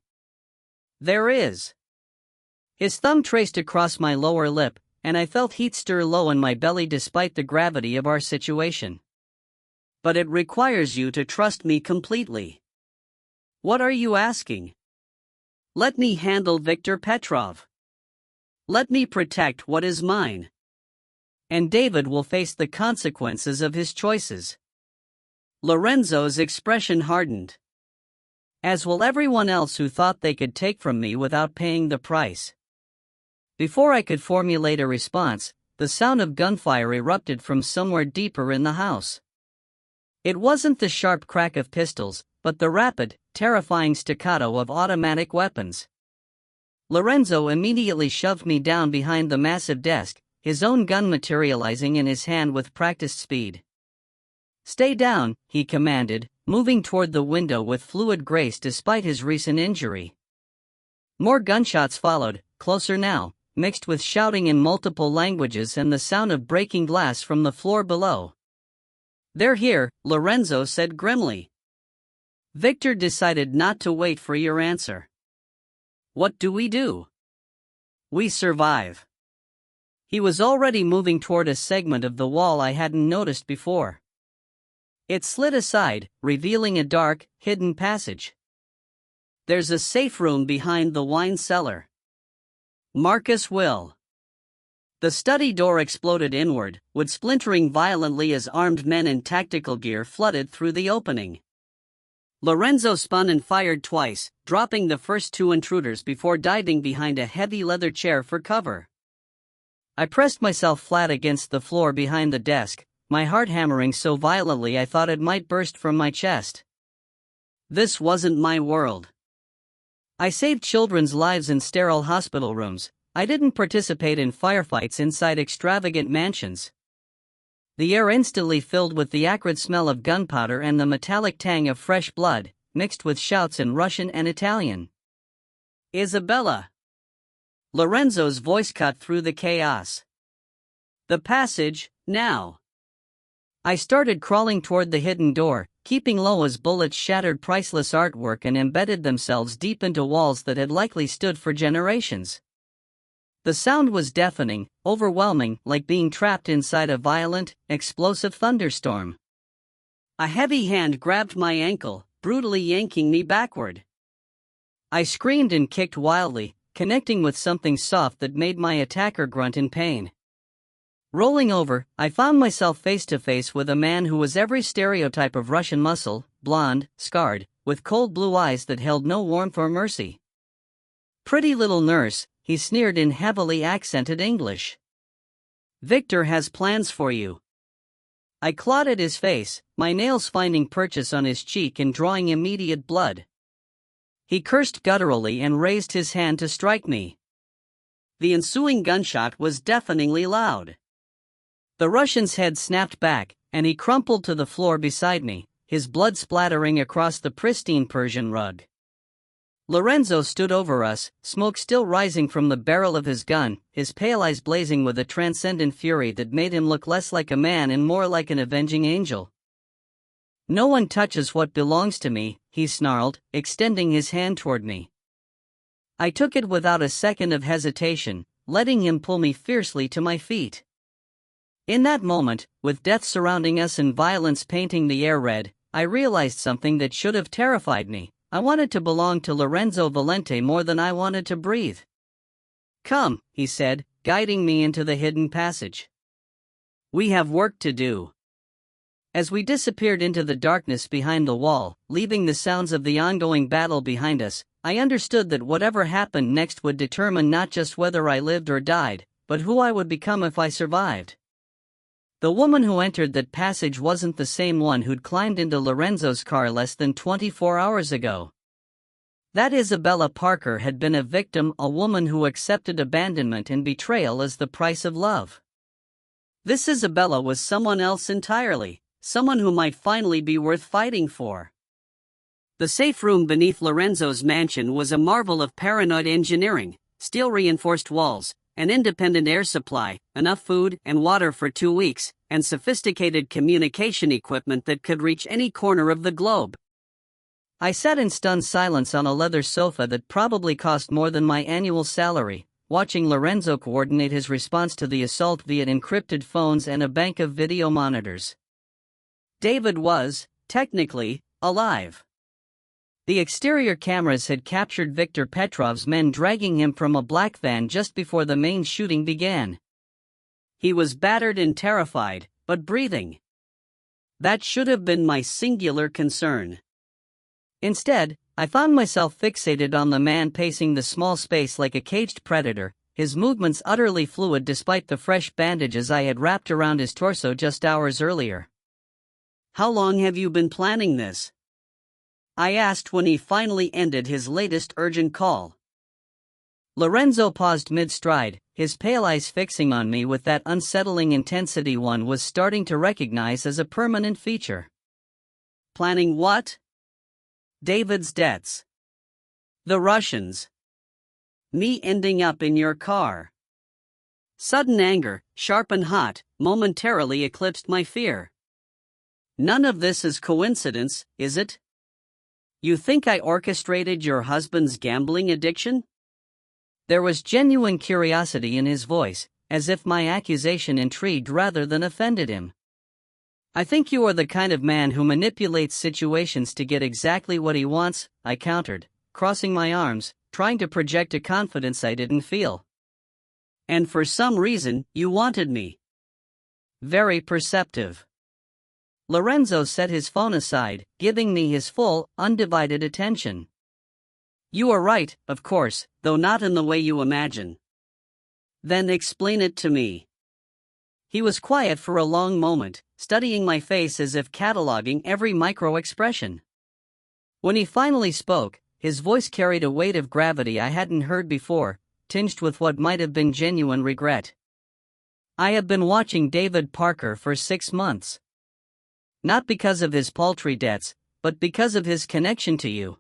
[SPEAKER 1] There is. His thumb traced across my lower lip, and I felt heat stir low in my belly despite the gravity of our situation. But it requires you to trust me completely. What are you asking? Let me handle Viktor Petrov. Let me protect what is mine. And David will face the consequences of his choices. Lorenzo's expression hardened. As will everyone else who thought they could take from me without paying the price. Before I could formulate a response, the sound of gunfire erupted from somewhere deeper in the house. It wasn't the sharp crack of pistols, but the rapid, terrifying staccato of automatic weapons. Lorenzo immediately shoved me down behind the massive desk, his own gun materializing in his hand with practiced speed. "Stay down," he commanded, moving toward the window with fluid grace despite his recent injury. More gunshots followed, closer now, mixed with shouting in multiple languages and the sound of breaking glass from the floor below. "They're here," Lorenzo said grimly. Victor decided not to wait for your answer. "What do we do?" "We survive." He was already moving toward a segment of the wall I hadn't noticed before. It slid aside, revealing a dark, hidden passage. "There's a safe room behind the wine cellar. Marcus will." The study door exploded inward, wood splintering violently as armed men in tactical gear flooded through the opening. Lorenzo spun and fired twice, dropping the first two intruders before diving behind a heavy leather chair for cover. I pressed myself flat against the floor behind the desk, my heart hammering so violently I thought it might burst from my chest. This wasn't my world. I saved children's lives in sterile hospital rooms. I didn't participate in firefights inside extravagant mansions. The air instantly filled with the acrid smell of gunpowder and the metallic tang of fresh blood, mixed with shouts in Russian and Italian. "Isabella!" Lorenzo's voice cut through the chaos. "The passage, now!" I started crawling toward the hidden door, keeping low as bullets shattered priceless artwork and embedded themselves deep into walls that had likely stood for generations. The sound was deafening, overwhelming, like being trapped inside a violent, explosive thunderstorm. A heavy hand grabbed my ankle, brutally yanking me backward. I screamed and kicked wildly, connecting with something soft that made my attacker grunt in pain. Rolling over, I found myself face to face with a man who was every stereotype of Russian muscle, blonde, scarred, with cold blue eyes that held no warmth or mercy. "Pretty little nurse," he sneered in heavily accented English. "Victor has plans for you." I clawed at his face, my nails finding purchase on his cheek and drawing immediate blood. He cursed gutturally and raised his hand to strike me. The ensuing gunshot was deafeningly loud. The Russian's head snapped back, and he crumpled to the floor beside me, his blood splattering across the pristine Persian rug. Lorenzo stood over us, smoke still rising from the barrel of his gun, his pale eyes blazing with a transcendent fury that made him look less like a man and more like an avenging angel. "No one touches what belongs to me," he snarled, extending his hand toward me. I took it without a second of hesitation, letting him pull me fiercely to my feet. In that moment, with death surrounding us and violence painting the air red, I realized something that should have terrified me. I wanted to belong to Lorenzo Valente more than I wanted to breathe. "Come," he said, guiding me into the hidden passage. "We have work to do." As we disappeared into the darkness behind the wall, leaving the sounds of the ongoing battle behind us, I understood that whatever happened next would determine not just whether I lived or died, but who I would become if I survived. The woman who entered that passage wasn't the same one who'd climbed into Lorenzo's car less than 24 hours ago. That Isabella Parker had been a victim, a woman who accepted abandonment and betrayal as the price of love. This Isabella was someone else entirely, someone who might finally be worth fighting for. The safe room beneath Lorenzo's mansion was a marvel of paranoid engineering, steel-reinforced walls, an independent air supply, enough food and water for 2 weeks, and sophisticated communication equipment that could reach any corner of the globe. I sat in stunned silence on a leather sofa that probably cost more than my annual salary, watching Lorenzo coordinate his response to the assault via encrypted phones and a bank of video monitors. David was, technically, alive. The exterior cameras had captured Viktor Petrov's men dragging him from a black van just before the main shooting began. He was battered and terrified, but breathing. That should have been my singular concern. Instead, I found myself fixated on the man pacing the small space like a caged predator, his movements utterly fluid despite the fresh bandages I had wrapped around his torso just hours earlier. "How long have you been planning this?" I asked when he finally ended his latest urgent call. Lorenzo paused mid-stride, his pale eyes fixing on me with that unsettling intensity one was starting to recognize as a permanent feature. Planning what? David's debts. The Russians. Me ending up in your car. Sudden anger, sharp and hot, momentarily eclipsed my fear. None of this is coincidence, is it? You think I orchestrated your husband's gambling addiction? There was genuine curiosity in his voice, as if my accusation intrigued rather than offended him. I think you are the kind of man who manipulates situations to get exactly what he wants, I countered, crossing my arms, trying to project a confidence I didn't feel. And for some reason, you wanted me. Very perceptive. Lorenzo set his phone aside, giving me his full, undivided attention. You are right, of course, though not in the way you imagine. Then explain it to me. He was quiet for a long moment, studying my face as if cataloging every micro-expression. When he finally spoke, his voice carried a weight of gravity I hadn't heard before, tinged with what might have been genuine regret. I have been watching David Parker for 6 months. Not because of his paltry debts, but because of his connection to you.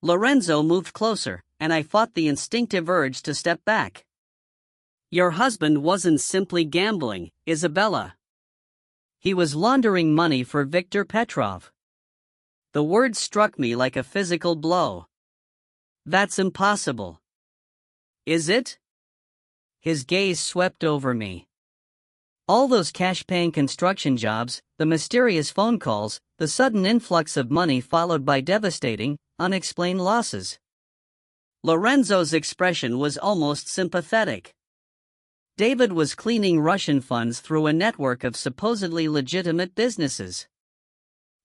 [SPEAKER 1] Lorenzo moved closer, and I fought the instinctive urge to step back. Your husband wasn't simply gambling, Isabella. He was laundering money for Viktor Petrov. The word struck me like a physical blow. That's impossible. Is it? His gaze swept over me. All those cash-paying construction jobs, the mysterious phone calls, the sudden influx of money followed by devastating, unexplained losses. Lorenzo's expression was almost sympathetic. David was cleaning Russian funds through a network of supposedly legitimate businesses.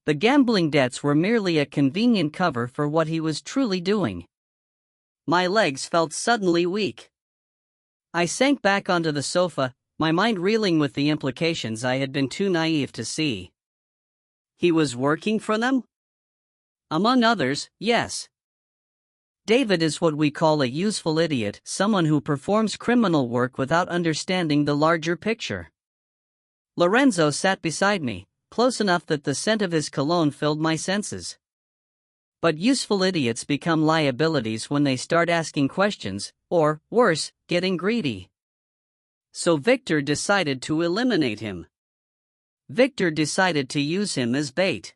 [SPEAKER 1] The gambling debts were merely a convenient cover for what he was truly doing. My legs felt suddenly weak. I sank back onto the sofa, my mind reeling with the implications I had been too naive to see. He was working for them? Among others, yes. David is what we call a useful idiot, someone who performs criminal work without understanding the larger picture. Lorenzo sat beside me, close enough that the scent of his cologne filled my senses. But useful idiots become liabilities when they start asking questions, or, worse, getting greedy. So Victor decided to eliminate him. Victor decided to use him as bait.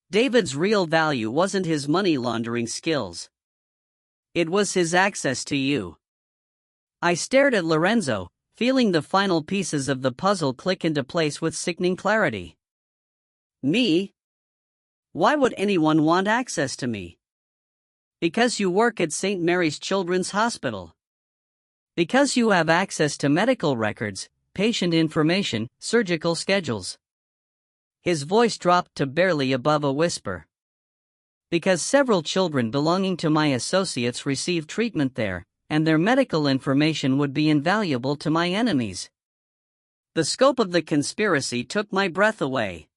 [SPEAKER 1] David's real value wasn't his money laundering skills. It was his access to you. I stared at Lorenzo, feeling the final pieces of the puzzle click into place with sickening clarity. Me? Why would anyone want access to me? Because you work at St. Mary's Children's Hospital. Because you have access to medical records, patient information, surgical schedules. His voice dropped to barely above a whisper. Because several children belonging to my associates receive treatment there, and their medical information would be invaluable to my enemies. The scope of the conspiracy took my breath away.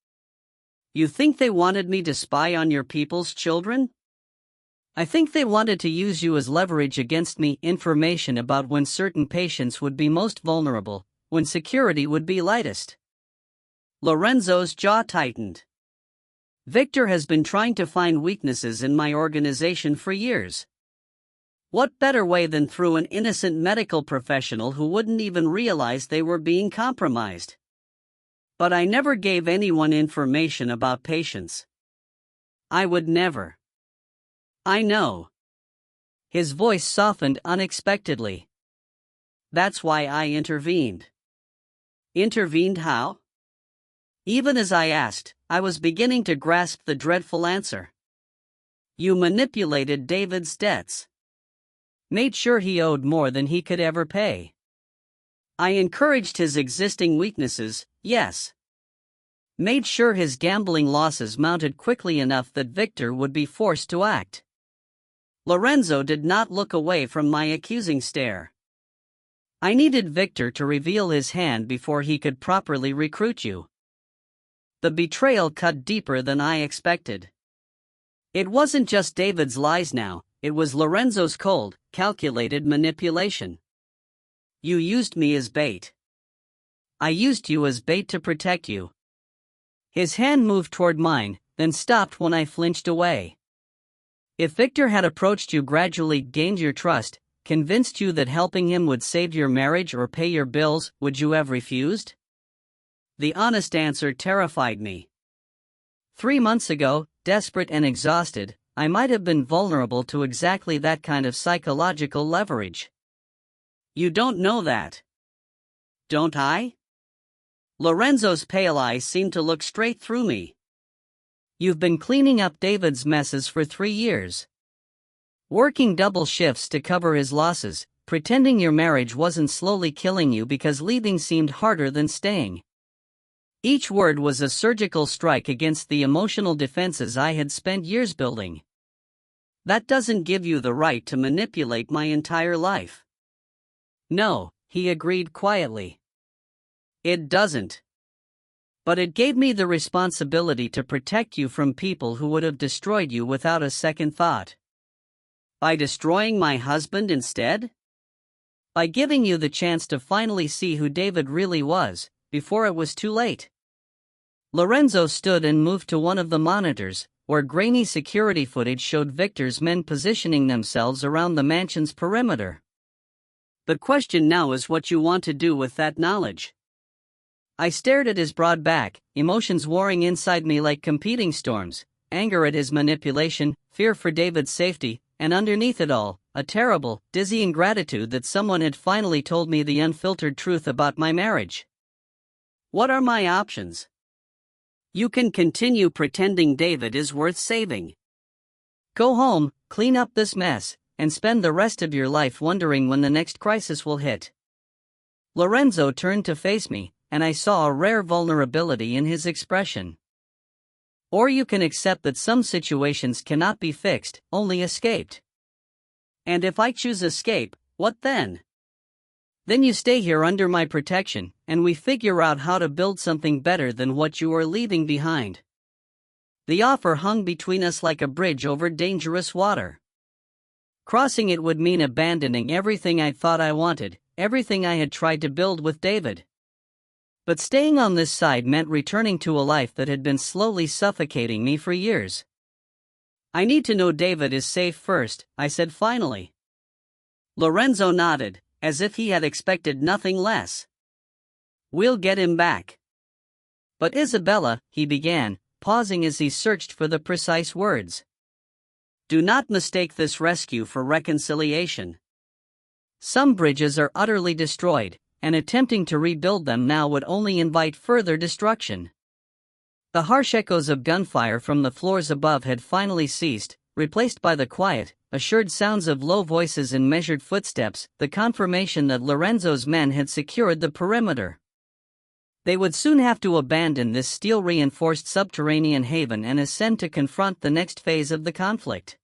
[SPEAKER 1] You think they wanted me to spy on your people's children? I think they wanted to use you as leverage against me, information about when certain patients would be most vulnerable, when security would be lightest. Lorenzo's jaw tightened. Victor has been trying to find weaknesses in my organization for years. What better way than through an innocent medical professional who wouldn't even realize they were being compromised? But I never gave anyone information about patients. I would never. I know. His voice softened unexpectedly. That's why I intervened. Intervened how? Even as I asked, I was beginning to grasp the dreadful answer. You manipulated David's debts. Made sure he owed more than he could ever pay. I encouraged his existing weaknesses, yes. Made sure his gambling losses mounted quickly enough that Victor would be forced to act. Lorenzo did not look away from my accusing stare. I needed Victor to reveal his hand before he could properly recruit you. The betrayal cut deeper than I expected. It wasn't just David's lies now, it was Lorenzo's cold, calculated manipulation. You used me as bait. I used you as bait to protect you. His hand moved toward mine, then stopped when I flinched away. If Victor had approached you, gradually gained your trust, convinced you that helping him would save your marriage or pay your bills, would you have refused? The honest answer terrified me. 3 months ago, desperate and exhausted, I might have been vulnerable to exactly that kind of psychological leverage. You don't know that. Don't I? Lorenzo's pale eyes seemed to look straight through me. You've been cleaning up David's messes for 3 years. Working double shifts to cover his losses, pretending your marriage wasn't slowly killing you because leaving seemed harder than staying. Each word was a surgical strike against the emotional defenses I had spent years building. That doesn't give you the right to manipulate my entire life. No, he agreed quietly. It doesn't. But it gave me the responsibility to protect you from people who would have destroyed you without a second thought. By destroying my husband instead? By giving you the chance to finally see who David really was, before it was too late. Lorenzo stood and moved to one of the monitors, where grainy security footage showed Victor's men positioning themselves around the mansion's perimeter. The question now is what you want to do with that knowledge. I stared at his broad back, emotions warring inside me like competing storms, anger at his manipulation, fear for David's safety, and underneath it all, a terrible, dizzying gratitude that someone had finally told me the unfiltered truth about my marriage. What are my options? You can continue pretending David is worth saving. Go home, clean up this mess, and spend the rest of your life wondering when the next crisis will hit. Lorenzo turned to face me, and I saw a rare vulnerability in his expression. Or you can accept that some situations cannot be fixed, only escaped. And if I choose escape, what then? Then you stay here under my protection, and we figure out how to build something better than what you are leaving behind. The offer hung between us like a bridge over dangerous water. Crossing it would mean abandoning everything I thought I wanted, everything I had tried to build with David. But staying on this side meant returning to a life that had been slowly suffocating me for years. I need to know David is safe first, I said finally. Lorenzo nodded, as if he had expected nothing less. We'll get him back. But Isabella, he began, pausing as he searched for the precise words. Do not mistake this rescue for reconciliation. Some bridges are utterly destroyed, and attempting to rebuild them now would only invite further destruction. The harsh echoes of gunfire from the floors above had finally ceased, replaced by the quiet, assured sounds of low voices and measured footsteps, the confirmation that Lorenzo's men had secured the perimeter. They would soon have to abandon this steel-reinforced subterranean haven and ascend to confront the next phase of the conflict.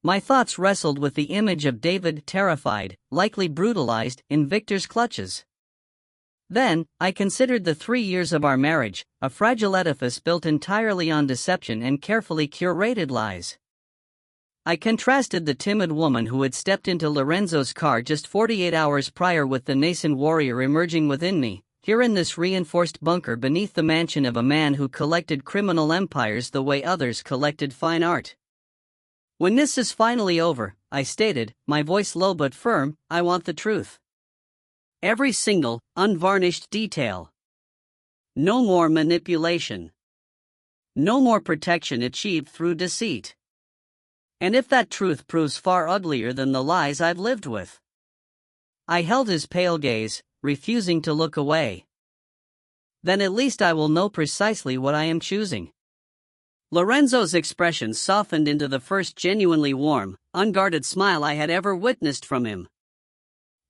[SPEAKER 1] My thoughts wrestled with the image of David, terrified, likely brutalized, in Victor's clutches. Then, I considered the 3 years of our marriage, a fragile edifice built entirely on deception and carefully curated lies. I contrasted the timid woman who had stepped into Lorenzo's car just 48 hours prior with the nascent warrior emerging within me, here in this reinforced bunker beneath the mansion of a man who collected criminal empires the way others collected fine art. When this is finally over, I stated, my voice low but firm, I want the truth. Every single, unvarnished detail. No more manipulation. No more protection achieved through deceit. And if that truth proves far uglier than the lies I've lived with. I held his pale gaze, refusing to look away. Then at least I will know precisely what I am choosing. Lorenzo's expression softened into the first genuinely warm, unguarded smile I had ever witnessed from him.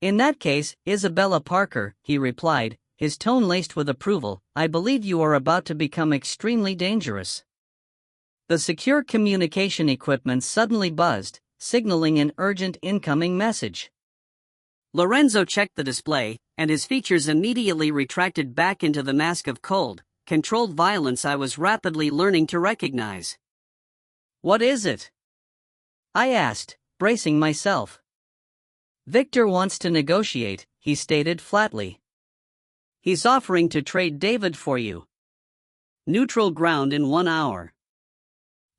[SPEAKER 1] In that case, Isabella Parker, he replied, his tone laced with approval, I believe you are about to become extremely dangerous. The secure communication equipment suddenly buzzed, signaling an urgent incoming message. Lorenzo checked the display, and his features immediately retracted back into the mask of cold, controlled violence I was rapidly learning to recognize. What is it? I asked, bracing myself. Victor wants to negotiate, he stated flatly. He's offering to trade David for you. Neutral ground in 1 hour.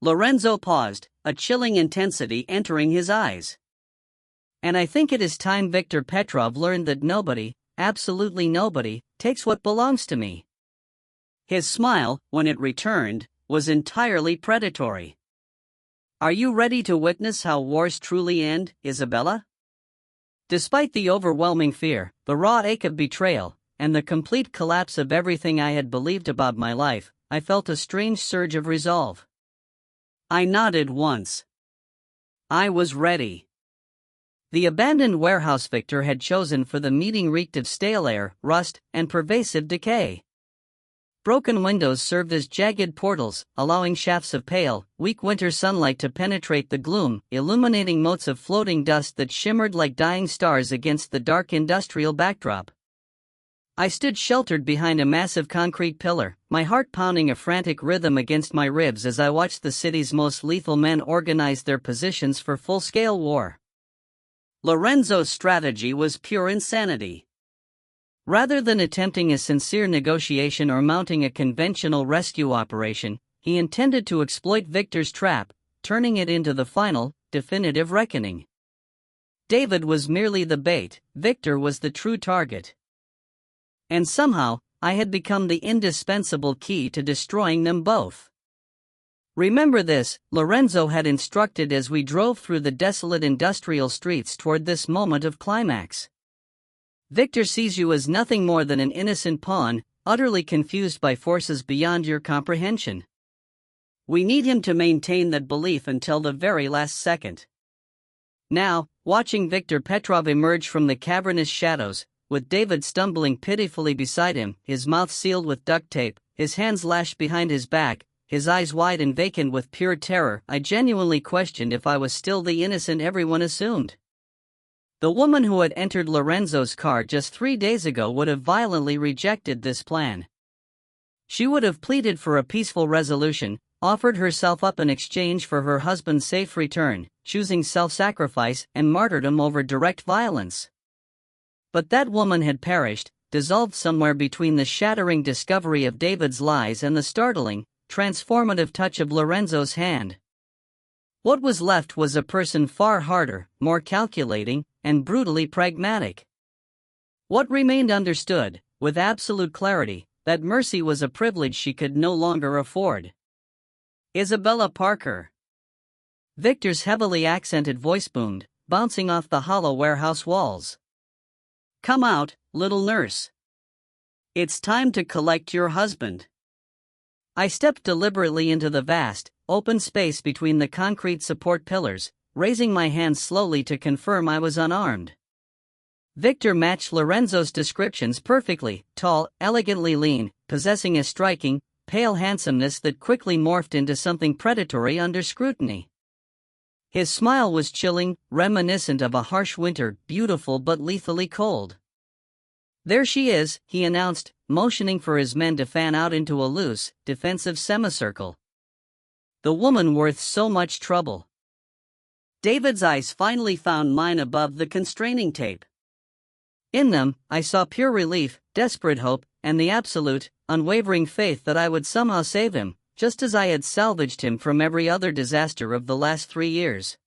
[SPEAKER 1] Lorenzo paused, a chilling intensity entering his eyes. And I think it is time Viktor Petrov learned that nobody, absolutely nobody, takes what belongs to me. His smile, when it returned, was entirely predatory. Are you ready to witness how wars truly end, Isabella? Despite the overwhelming fear, the raw ache of betrayal, and the complete collapse of everything I had believed about my life, I felt a strange surge of resolve. I nodded once. I was ready. The abandoned warehouse Victor had chosen for the meeting reeked of stale air, rust, and pervasive decay. Broken windows served as jagged portals, allowing shafts of pale, weak winter sunlight to penetrate the gloom, illuminating motes of floating dust that shimmered like dying stars against the dark industrial backdrop. I stood sheltered behind a massive concrete pillar, my heart pounding a frantic rhythm against my ribs as I watched the city's most lethal men organize their positions for full-scale war. Lorenzo's strategy was pure insanity. Rather than attempting a sincere negotiation or mounting a conventional rescue operation, he intended to exploit Victor's trap, turning it into the final, definitive reckoning. David was merely the bait, Victor was the true target. And somehow, I had become the indispensable key to destroying them both. Remember this, Lorenzo had instructed as we drove through the desolate industrial streets toward this moment of climax. Victor sees you as nothing more than an innocent pawn, utterly confused by forces beyond your comprehension. We need him to maintain that belief until the very last second. Now, watching Viktor Petrov emerge from the cavernous shadows, with David stumbling pitifully beside him, his mouth sealed with duct tape, his hands lashed behind his back, his eyes wide and vacant with pure terror, I genuinely questioned if I was still the innocent everyone assumed. The woman who had entered Lorenzo's car just 3 days ago would have violently rejected this plan. She would have pleaded for a peaceful resolution, offered herself up in exchange for her husband's safe return, choosing self-sacrifice and martyrdom over direct violence. But that woman had perished, dissolved somewhere between the shattering discovery of David's lies and the startling, transformative touch of Lorenzo's hand. What was left was a person far harder, more calculating, and brutally pragmatic. What remained understood, with absolute clarity, that mercy was a privilege she could no longer afford. Isabella Parker. Victor's heavily accented voice boomed, bouncing off the hollow warehouse walls. Come out, little nurse. It's time to collect your husband. I stepped deliberately into the vast, open space between the concrete support pillars, raising my hands slowly to confirm I was unarmed. Victor matched Lorenzo's descriptions perfectly, tall, elegantly lean, possessing a striking, pale handsomeness that quickly morphed into something predatory under scrutiny. His smile was chilling, reminiscent of a harsh winter, beautiful but lethally cold. There she is, he announced, motioning for his men to fan out into a loose, defensive semicircle. The woman worth so much trouble. David's eyes finally found mine above the constraining tape. In them, I saw pure relief, desperate hope, and the absolute, unwavering faith that I would somehow save him, just as I had salvaged him from every other disaster of the last 3 years.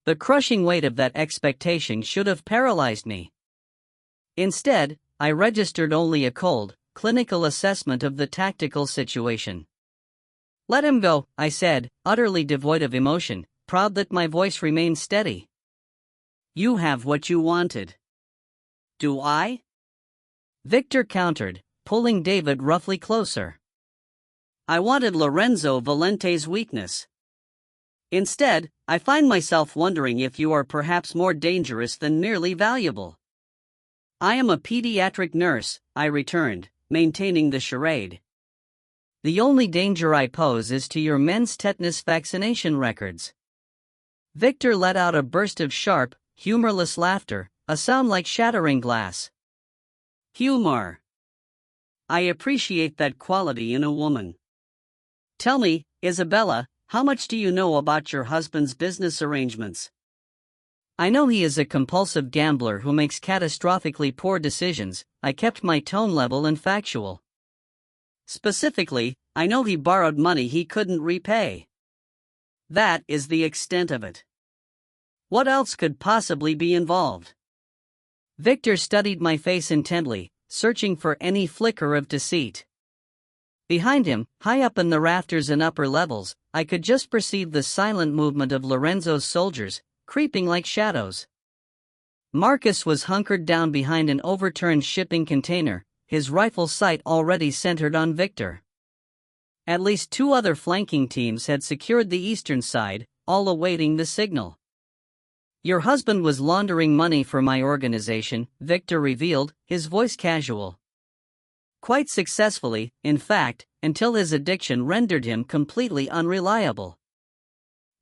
[SPEAKER 1] The crushing weight of that expectation should have paralyzed me. Instead, I registered only a cold, clinical assessment of the tactical situation. Let him go, I said, utterly devoid of emotion, proud that my voice remained steady. You have what you wanted. Do I? Victor countered, pulling David roughly closer. I wanted Lorenzo Valente's weakness. Instead, I find myself wondering if you are perhaps more dangerous than merely valuable. I am a pediatric nurse, I returned, maintaining the charade. The only danger I pose is to your men's tetanus vaccination records. Victor let out a burst of sharp, humorless laughter, a sound like shattering glass. Humor. I appreciate that quality in a woman. Tell me, Isabella, how much do you know about your husband's business arrangements? I know he is a compulsive gambler who makes catastrophically poor decisions. I kept my tone level and factual. Specifically, I know he borrowed money he couldn't repay. That is the extent of it. What else could possibly be involved? Victor studied my face intently, searching for any flicker of deceit. Behind him, high up in the rafters and upper levels, I could just perceive the silent movement of Lorenzo's soldiers, creeping like shadows. Marcus was hunkered down behind an overturned shipping container, his rifle sight already centered on Victor. At least 2 other flanking teams had secured the eastern side, all awaiting the signal. Your husband was laundering money for my organization, Victor revealed, his voice casual. Quite successfully, in fact, until his addiction rendered him completely unreliable.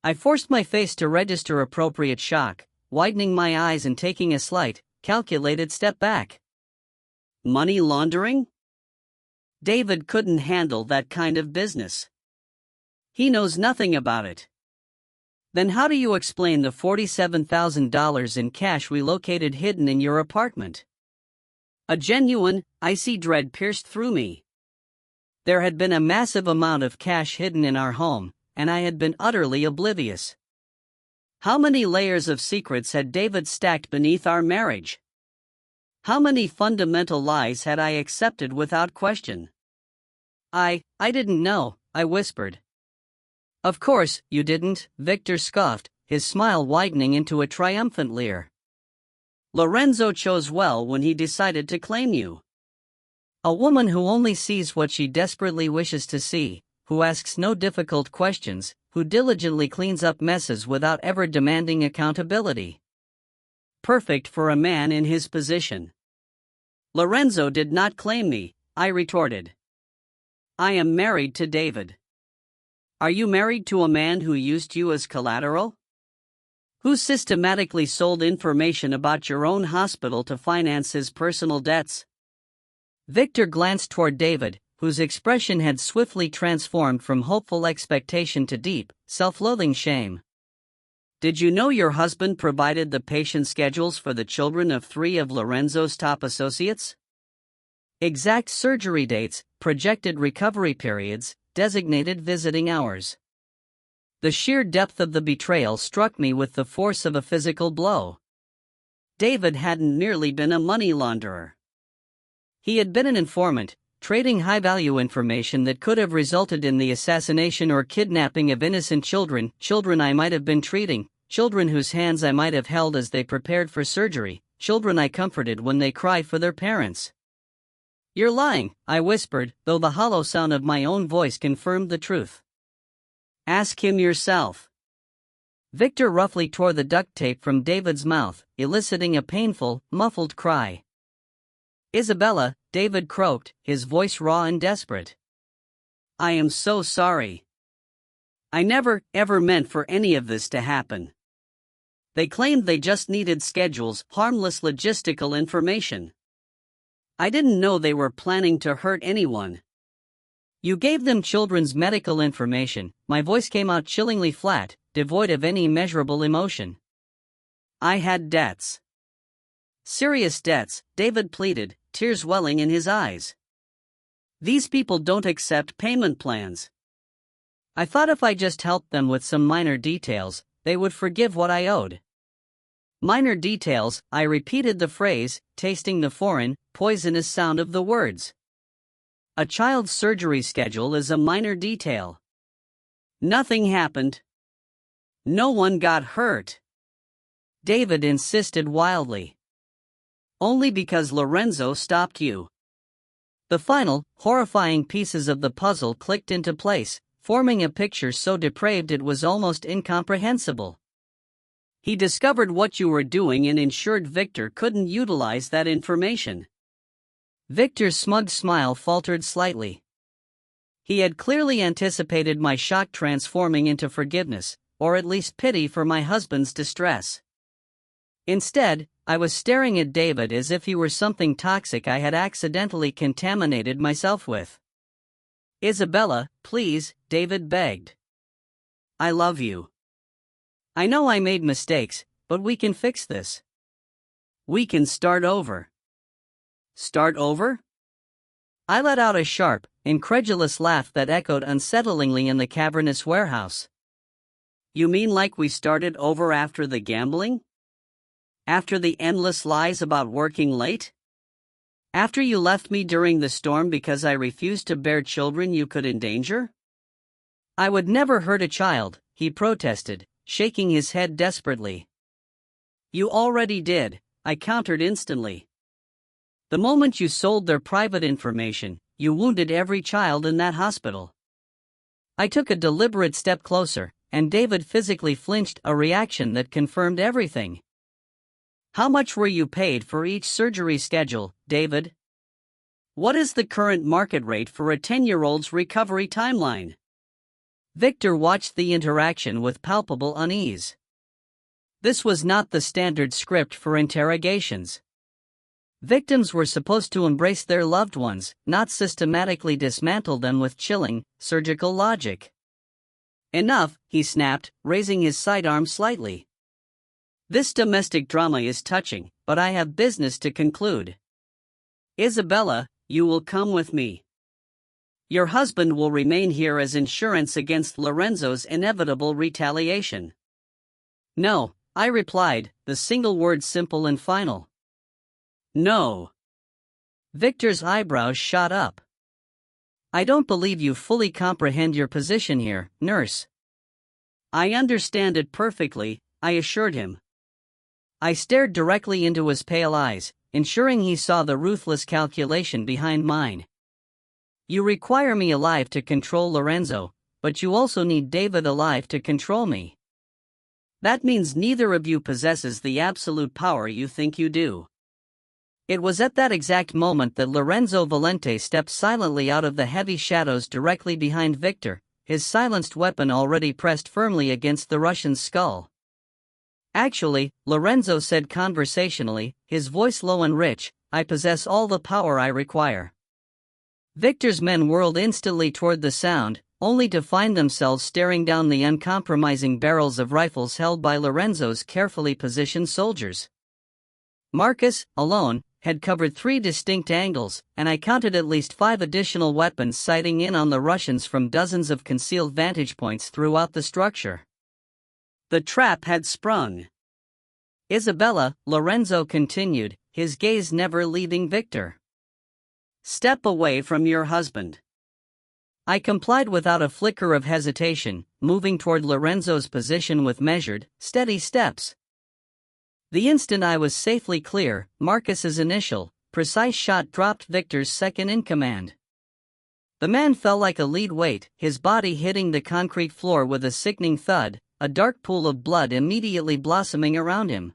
[SPEAKER 1] I forced my face to register appropriate shock, widening my eyes and taking a slight, calculated step back. Money laundering? David couldn't handle that kind of business. He knows nothing about it. Then how do you explain the $47,000 in cash we located hidden in your apartment? A genuine, icy dread pierced through me. There had been a massive amount of cash hidden in our home, and I had been utterly oblivious. How many layers of secrets had David stacked beneath our marriage? How many fundamental lies had I accepted without question? I didn't know, I whispered. Of course, you didn't, Victor scoffed, his smile widening into a triumphant leer. Lorenzo chose well when he decided to claim you. A woman who only sees what she desperately wishes to see, who asks no difficult questions, who diligently cleans up messes without ever demanding accountability. Perfect for a man in his position. Lorenzo did not claim me, I retorted. I am married to David. Are you married to a man who used you as collateral? Who systematically sold information about your own hospital to finance his personal debts? Victor glanced toward David, whose expression had swiftly transformed from hopeful expectation to deep, self-loathing shame. Did you know your husband provided the patient schedules for the children of 3 of Lorenzo's top associates? Exact surgery dates, projected recovery periods, designated visiting hours. The sheer depth of the betrayal struck me with the force of a physical blow. David hadn't merely been a money launderer. He had been an informant, trading high-value information that could have resulted in the assassination or kidnapping of innocent children, children I might have been treating, children whose hands I might have held as they prepared for surgery, children I comforted when they cried for their parents. You're lying, I whispered, though the hollow sound of my own voice confirmed the truth. Ask him yourself. Victor roughly tore the duct tape from David's mouth, eliciting a painful, muffled cry. Isabella, David croaked, his voice raw and desperate. I am so sorry. I never, ever meant for any of this to happen. They claimed they just needed schedules, harmless logistical information. I didn't know they were planning to hurt anyone. You gave them children's medical information. My voice came out chillingly flat, devoid of any measurable emotion. I had debts. Serious debts, David pleaded, tears welling in his eyes. These people don't accept payment plans. I thought if I just helped them with some minor details, they would forgive what I owed. Minor details, I repeated the phrase, tasting the foreign, poisonous sound of the words. A child's surgery schedule is a minor detail. Nothing happened. No one got hurt. David insisted wildly. Only because Lorenzo stopped you. The final, horrifying pieces of the puzzle clicked into place, forming a picture so depraved it was almost incomprehensible. He discovered what you were doing and ensured Victor couldn't utilize that information. Victor's smug smile faltered slightly. He had clearly anticipated my shock transforming into forgiveness, or at least pity for my husband's distress. Instead, I was staring at David as if he were something toxic I had accidentally contaminated myself with. Isabella, please, David begged. I love you. I know I made mistakes, but we can fix this. We can start over. Start over? I let out a sharp, incredulous laugh that echoed unsettlingly in the cavernous warehouse. You mean like we started over after the gambling? After the endless lies about working late? After you left me during the storm because I refused to bear children you could endanger? I would never hurt a child, he protested, shaking his head desperately. You already did, I countered instantly. The moment you sold their private information, you wounded every child in that hospital. I took a deliberate step closer, and David physically flinched, a reaction that confirmed everything. How much were you paid for each surgery schedule, David? What is the current market rate for a 10-year-old's recovery timeline? Victor watched the interaction with palpable unease. This was not the standard script for interrogations. Victims were supposed to embrace their loved ones, not systematically dismantle them with chilling, surgical logic. Enough, he snapped, raising his sidearm slightly. This domestic drama is touching, but I have business to conclude. Isabella, you will come with me. Your husband will remain here as insurance against Lorenzo's inevitable retaliation. No, I replied, the single word simple and final. No. Victor's eyebrows shot up. I don't believe you fully comprehend your position here, nurse. I understand it perfectly, I assured him. I stared directly into his pale eyes, ensuring he saw the ruthless calculation behind mine. You require me alive to control Lorenzo, but you also need David alive to control me. That means neither of you possesses the absolute power you think you do. It was at that exact moment that Lorenzo Valente stepped silently out of the heavy shadows directly behind Victor, his silenced weapon already pressed firmly against the Russian's skull. Actually, Lorenzo said conversationally, his voice low and rich, I possess all the power I require. Victor's men whirled instantly toward the sound, only to find themselves staring down the uncompromising barrels of rifles held by Lorenzo's carefully positioned soldiers. Marcus, alone, had covered 3 distinct angles, and I counted at least 5 additional weapons sighting in on the Russians from dozens of concealed vantage points throughout the structure. The trap had sprung. Isabella, Lorenzo continued, his gaze never leaving Victor. Step away from your husband. I complied without a flicker of hesitation, moving toward Lorenzo's position with measured, steady steps. The instant I was safely clear, Marcus's initial, precise shot dropped Victor's second-in-command. The man fell like a lead weight, his body hitting the concrete floor with a sickening thud, a dark pool of blood immediately blossoming around him.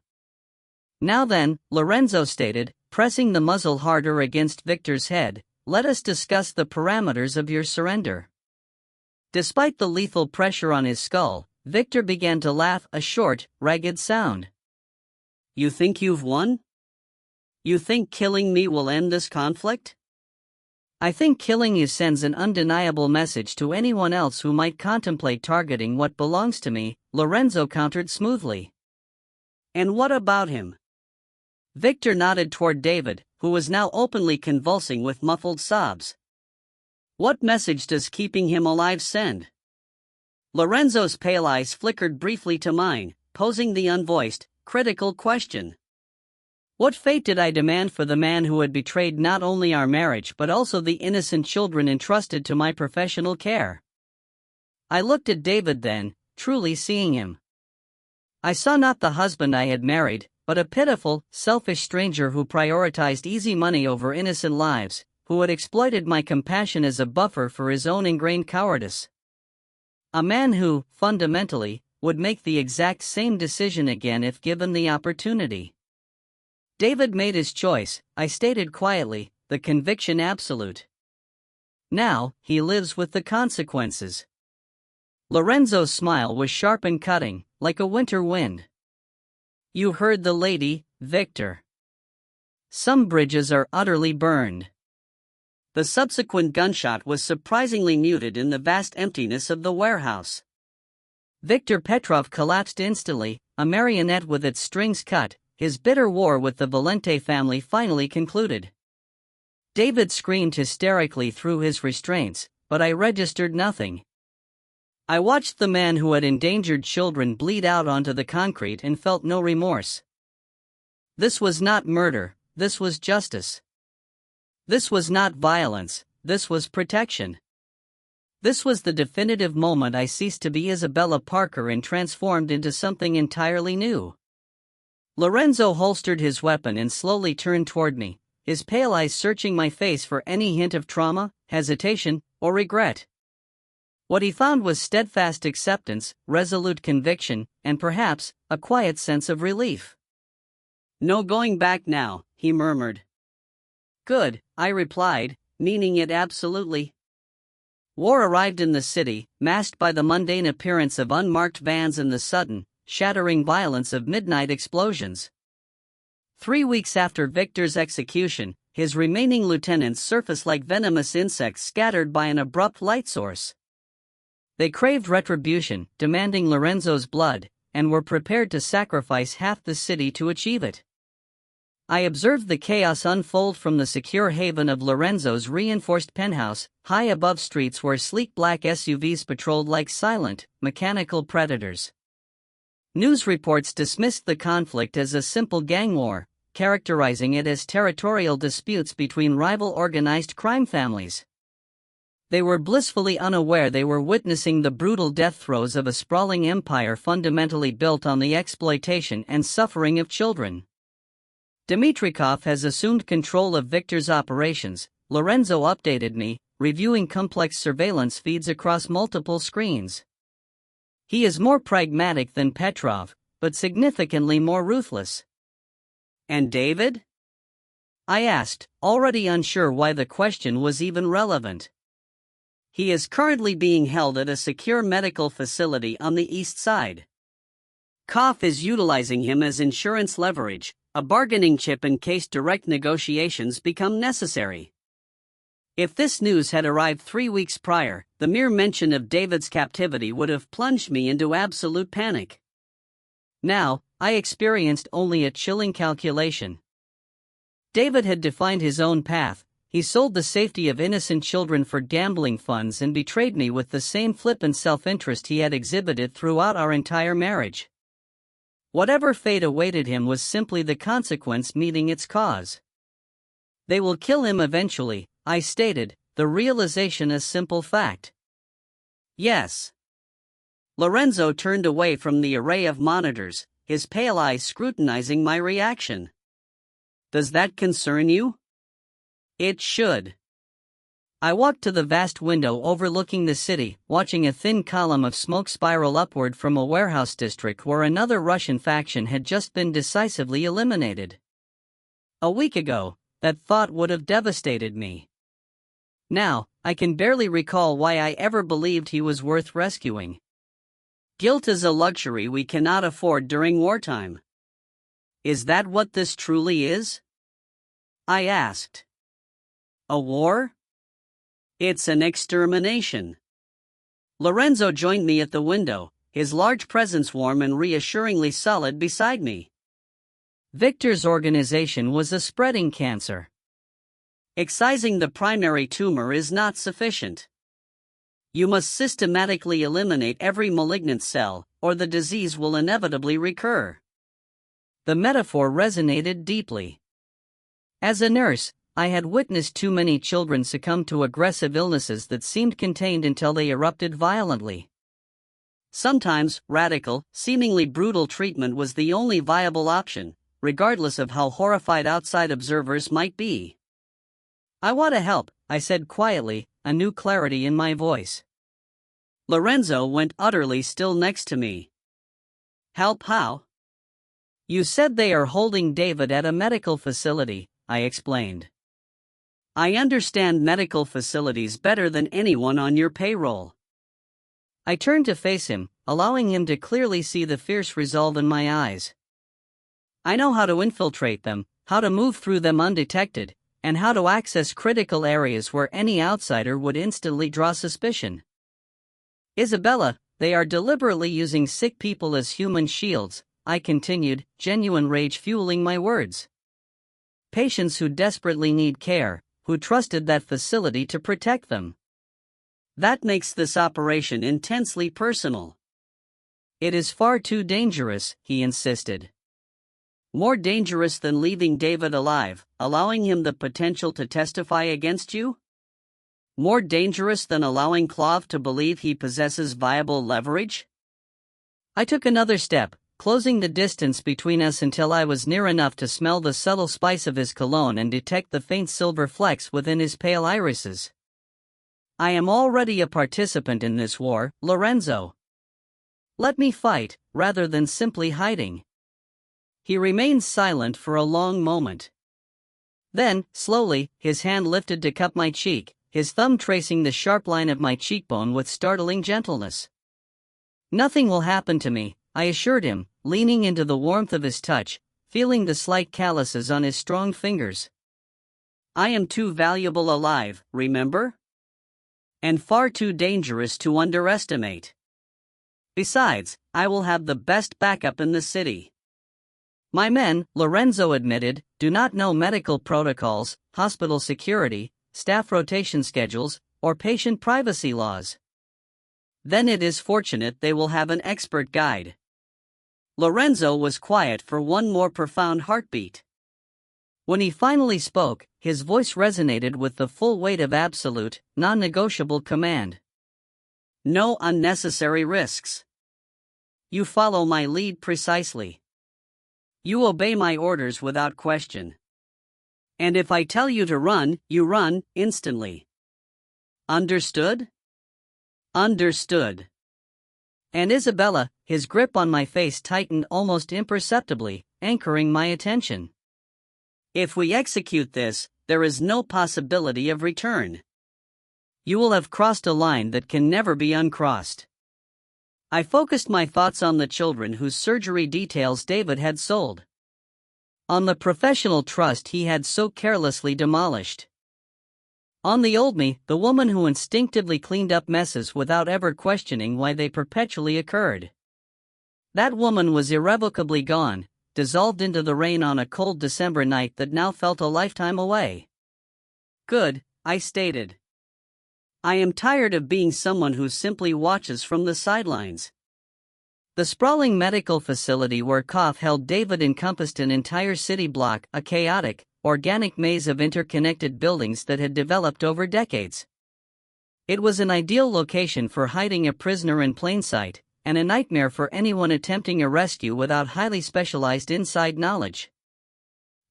[SPEAKER 1] Now then, Lorenzo stated, pressing the muzzle harder against Victor's head, let us discuss the parameters of your surrender. Despite the lethal pressure on his skull, Victor began to laugh, a short, ragged sound. You think you've won? You think killing me will end this conflict? I think killing you sends an undeniable message to anyone else who might contemplate targeting what belongs to me, Lorenzo countered smoothly. And what about him? Victor nodded toward David, who was now openly convulsing with muffled sobs. What message does keeping him alive send? Lorenzo's pale eyes flickered briefly to mine, posing the unvoiced, critical question. What fate did I demand for the man who had betrayed not only our marriage but also the innocent children entrusted to my professional care? I looked at David then, truly seeing him. I saw not the husband I had married, but a pitiful, selfish stranger who prioritized easy money over innocent lives, who had exploited my compassion as a buffer for his own ingrained cowardice. A man who, fundamentally, would make the exact same decision again if given the opportunity. David made his choice, I stated quietly, the conviction absolute. Now, he lives with the consequences. Lorenzo's smile was sharp and cutting, like a winter wind. You heard the lady, Victor. Some bridges are utterly burned. The subsequent gunshot was surprisingly muted in the vast emptiness of the warehouse. Viktor Petrov collapsed instantly, a marionette with its strings cut. His bitter war with the Valente family finally concluded. David screamed hysterically through his restraints, but I registered nothing. I watched the man who had endangered children bleed out onto the concrete and felt no remorse. This was not murder, this was justice. This was not violence, this was protection. This was the definitive moment I ceased to be Isabella Parker and transformed into something entirely new. Lorenzo holstered his weapon and slowly turned toward me, his pale eyes searching my face for any hint of trauma, hesitation, or regret. What he found was steadfast acceptance, resolute conviction, and perhaps, a quiet sense of relief. "No going back now," he murmured. "Good," I replied, meaning it absolutely. War arrived in the city, masked by the mundane appearance of unmarked vans and the sudden, shattering violence of midnight explosions. 3 weeks after Victor's execution, his remaining lieutenants surfaced like venomous insects scattered by an abrupt light source. They craved retribution, demanding Lorenzo's blood, and were prepared to sacrifice half the city to achieve it. I observed the chaos unfold from the secure haven of Lorenzo's reinforced penthouse, high above streets where sleek black SUVs patrolled like silent, mechanical predators. News reports dismissed the conflict as a simple gang war, characterizing it as territorial disputes between rival organized crime families. They were blissfully unaware they were witnessing the brutal death throes of a sprawling empire fundamentally built on the exploitation and suffering of children. Dmitrikov has assumed control of Victor's operations, Lorenzo updated me, reviewing complex surveillance feeds across multiple screens. He is more pragmatic than Petrov, but significantly more ruthless. And David? I asked, already unsure why the question was even relevant. He is currently being held at a secure medical facility on the east side. Koff is utilizing him as insurance leverage, a bargaining chip in case direct negotiations become necessary. If this news had arrived 3 weeks prior, the mere mention of David's captivity would have plunged me into absolute panic. Now, I experienced only a chilling calculation. David had defined his own path. He sold the safety of innocent children for gambling funds and betrayed me with the same flippant self-interest he had exhibited throughout our entire marriage. Whatever fate awaited him was simply the consequence meeting its cause. They will kill him eventually, I stated, the realization a simple fact. Yes. Lorenzo turned away from the array of monitors, his pale eyes scrutinizing my reaction. Does that concern you? It should. I walked to the vast window overlooking the city, watching a thin column of smoke spiral upward from a warehouse district where another Russian faction had just been decisively eliminated. A week ago, that thought would have devastated me. Now, I can barely recall why I ever believed he was worth rescuing. Guilt is a luxury we cannot afford during wartime. Is that what this truly is? I asked. A war? It's an extermination. Lorenzo joined me at the window, his large presence warm and reassuringly solid beside me. Victor's organization was a spreading cancer. Excising the primary tumor is not sufficient. You must systematically eliminate every malignant cell, or the disease will inevitably recur. The metaphor resonated deeply. As a nurse, I had witnessed too many children succumb to aggressive illnesses that seemed contained until they erupted violently. Sometimes, radical, seemingly brutal treatment was the only viable option, regardless of how horrified outside observers might be. I want to help, I said quietly, a new clarity in my voice. Lorenzo went utterly still next to me. Help how? You said they are holding David at a medical facility, I explained. I understand medical facilities better than anyone on your payroll. I turned to face him, allowing him to clearly see the fierce resolve in my eyes. I know how to infiltrate them, how to move through them undetected, and how to access critical areas where any outsider would instantly draw suspicion. Isabella, They are deliberately using sick people as human shields, I continued, genuine rage fueling my words. Patients who desperately need care, who trusted that facility to protect them. That makes this operation intensely personal. It is far too dangerous, he insisted. More dangerous than leaving David alive, allowing him the potential to testify against you? More dangerous than allowing Clove to believe he possesses viable leverage? I took another step, closing the distance between us until I was near enough to smell the subtle spice of his cologne and detect the faint silver flecks within his pale irises. I am already a participant in this war, Lorenzo. Let me fight, rather than simply hiding. He remained silent for a long moment. Then, slowly, his hand lifted to cup my cheek, his thumb tracing the sharp line of my cheekbone with startling gentleness. Nothing will happen to me, I assured him, leaning into the warmth of his touch, feeling the slight calluses on his strong fingers. I am too valuable alive, remember? And far too dangerous to underestimate. Besides, I will have the best backup in the city. My men, Lorenzo admitted, do not know medical protocols, hospital security, staff rotation schedules, or patient privacy laws. Then it is fortunate they will have an expert guide. Lorenzo was quiet for one more profound heartbeat. When he finally spoke, his voice resonated with the full weight of absolute, non-negotiable command. No unnecessary risks. You follow my lead precisely. You obey my orders without question. And if I tell you to run, you run, instantly. Understood? Understood. And Isabella, his grip on my face tightened almost imperceptibly, anchoring my attention. If we execute this, there is no possibility of return. You will have crossed a line that can never be uncrossed. I focused my thoughts on the children whose surgery details David had sold. On the professional trust he had so carelessly demolished. On the old me, the woman who instinctively cleaned up messes without ever questioning why they perpetually occurred. That woman was irrevocably gone, dissolved into the rain on a cold December night that now felt a lifetime away. Good, I stated. I am tired of being someone who simply watches from the sidelines. The sprawling medical facility where Koff held David encompassed an entire city block, a chaotic, organic maze of interconnected buildings that had developed over decades. It was an ideal location for hiding a prisoner in plain sight, and a nightmare for anyone attempting a rescue without highly specialized inside knowledge.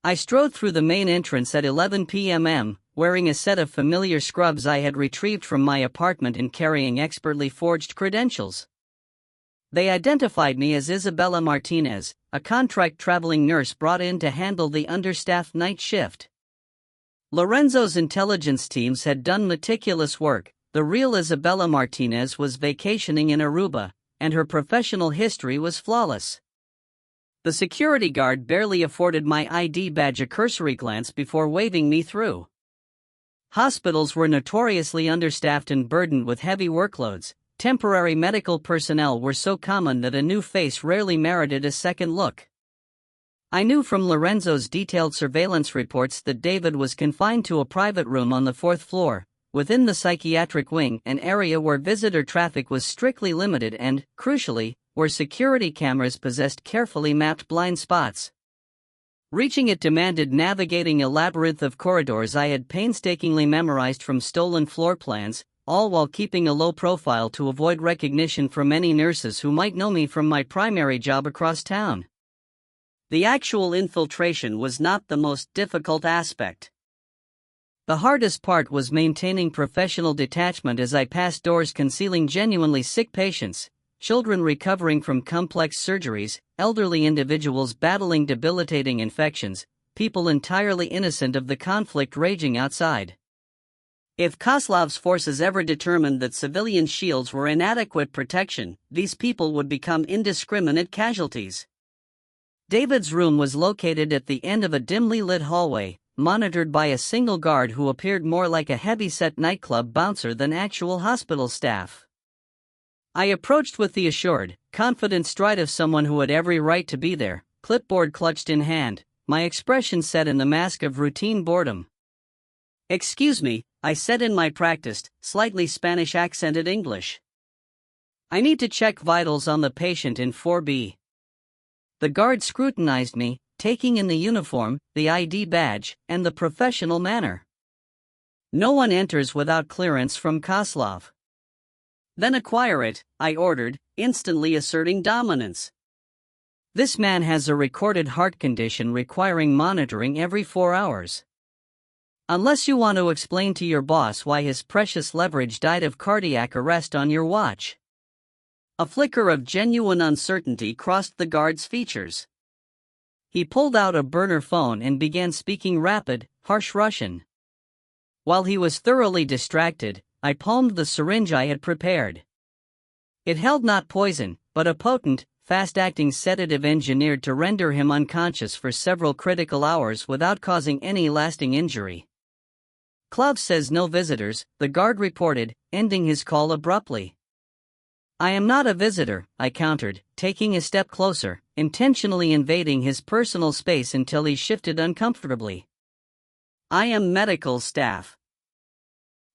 [SPEAKER 1] I strode through the main entrance at 11 p.m., wearing a set of familiar scrubs I had retrieved from my apartment and carrying expertly forged credentials. They identified me as Isabella Martinez, a contract traveling nurse brought in to handle the understaffed night shift. Lorenzo's intelligence teams had done meticulous work. The real Isabella Martinez was vacationing in Aruba, and her professional history was flawless. The security guard barely afforded my ID badge a cursory glance before waving me through. Hospitals were notoriously understaffed and burdened with heavy workloads. Temporary medical personnel were so common that a new face rarely merited a second look. I knew from Lorenzo's detailed surveillance reports that David was confined to a private room on the 4th floor, within the psychiatric wing, an area where visitor traffic was strictly limited and, crucially, where security cameras possessed carefully mapped blind spots. Reaching it demanded navigating a labyrinth of corridors I had painstakingly memorized from stolen floor plans, all while keeping a low profile to avoid recognition from any nurses who might know me from my primary job across town. The actual infiltration was not the most difficult aspect. The hardest part was maintaining professional detachment as I passed doors concealing genuinely sick patients, children recovering from complex surgeries, elderly individuals battling debilitating infections, people entirely innocent of the conflict raging outside. If Kozlov's forces ever determined that civilian shields were inadequate protection, these people would become indiscriminate casualties. David's room was located at the end of a dimly lit hallway, monitored by a single guard who appeared more like a heavy-set nightclub bouncer than actual hospital staff. I approached with the assured, confident stride of someone who had every right to be there, clipboard clutched in hand, my expression set in the mask of routine boredom. "Excuse me," I said in my practiced, slightly Spanish accented English. "I need to check vitals on the patient in 4B. The guard scrutinized me, taking in the uniform, the ID badge, and the professional manner. "No one enters without clearance from Koslov." "Then acquire it," I ordered, instantly asserting dominance. "This man has a recorded heart condition requiring monitoring every 4 hours. Unless you want to explain to your boss why his precious leverage died of cardiac arrest on your watch." A flicker of genuine uncertainty crossed the guard's features. He pulled out a burner phone and began speaking rapid, harsh Russian. While he was thoroughly distracted, I palmed the syringe I had prepared. It held not poison, but a potent, fast-acting sedative engineered to render him unconscious for several critical hours without causing any lasting injury. "Klav says no visitors," the guard reported, ending his call abruptly. "I am not a visitor," I countered, taking a step closer, intentionally invading his personal space until he shifted uncomfortably. "I am medical staff.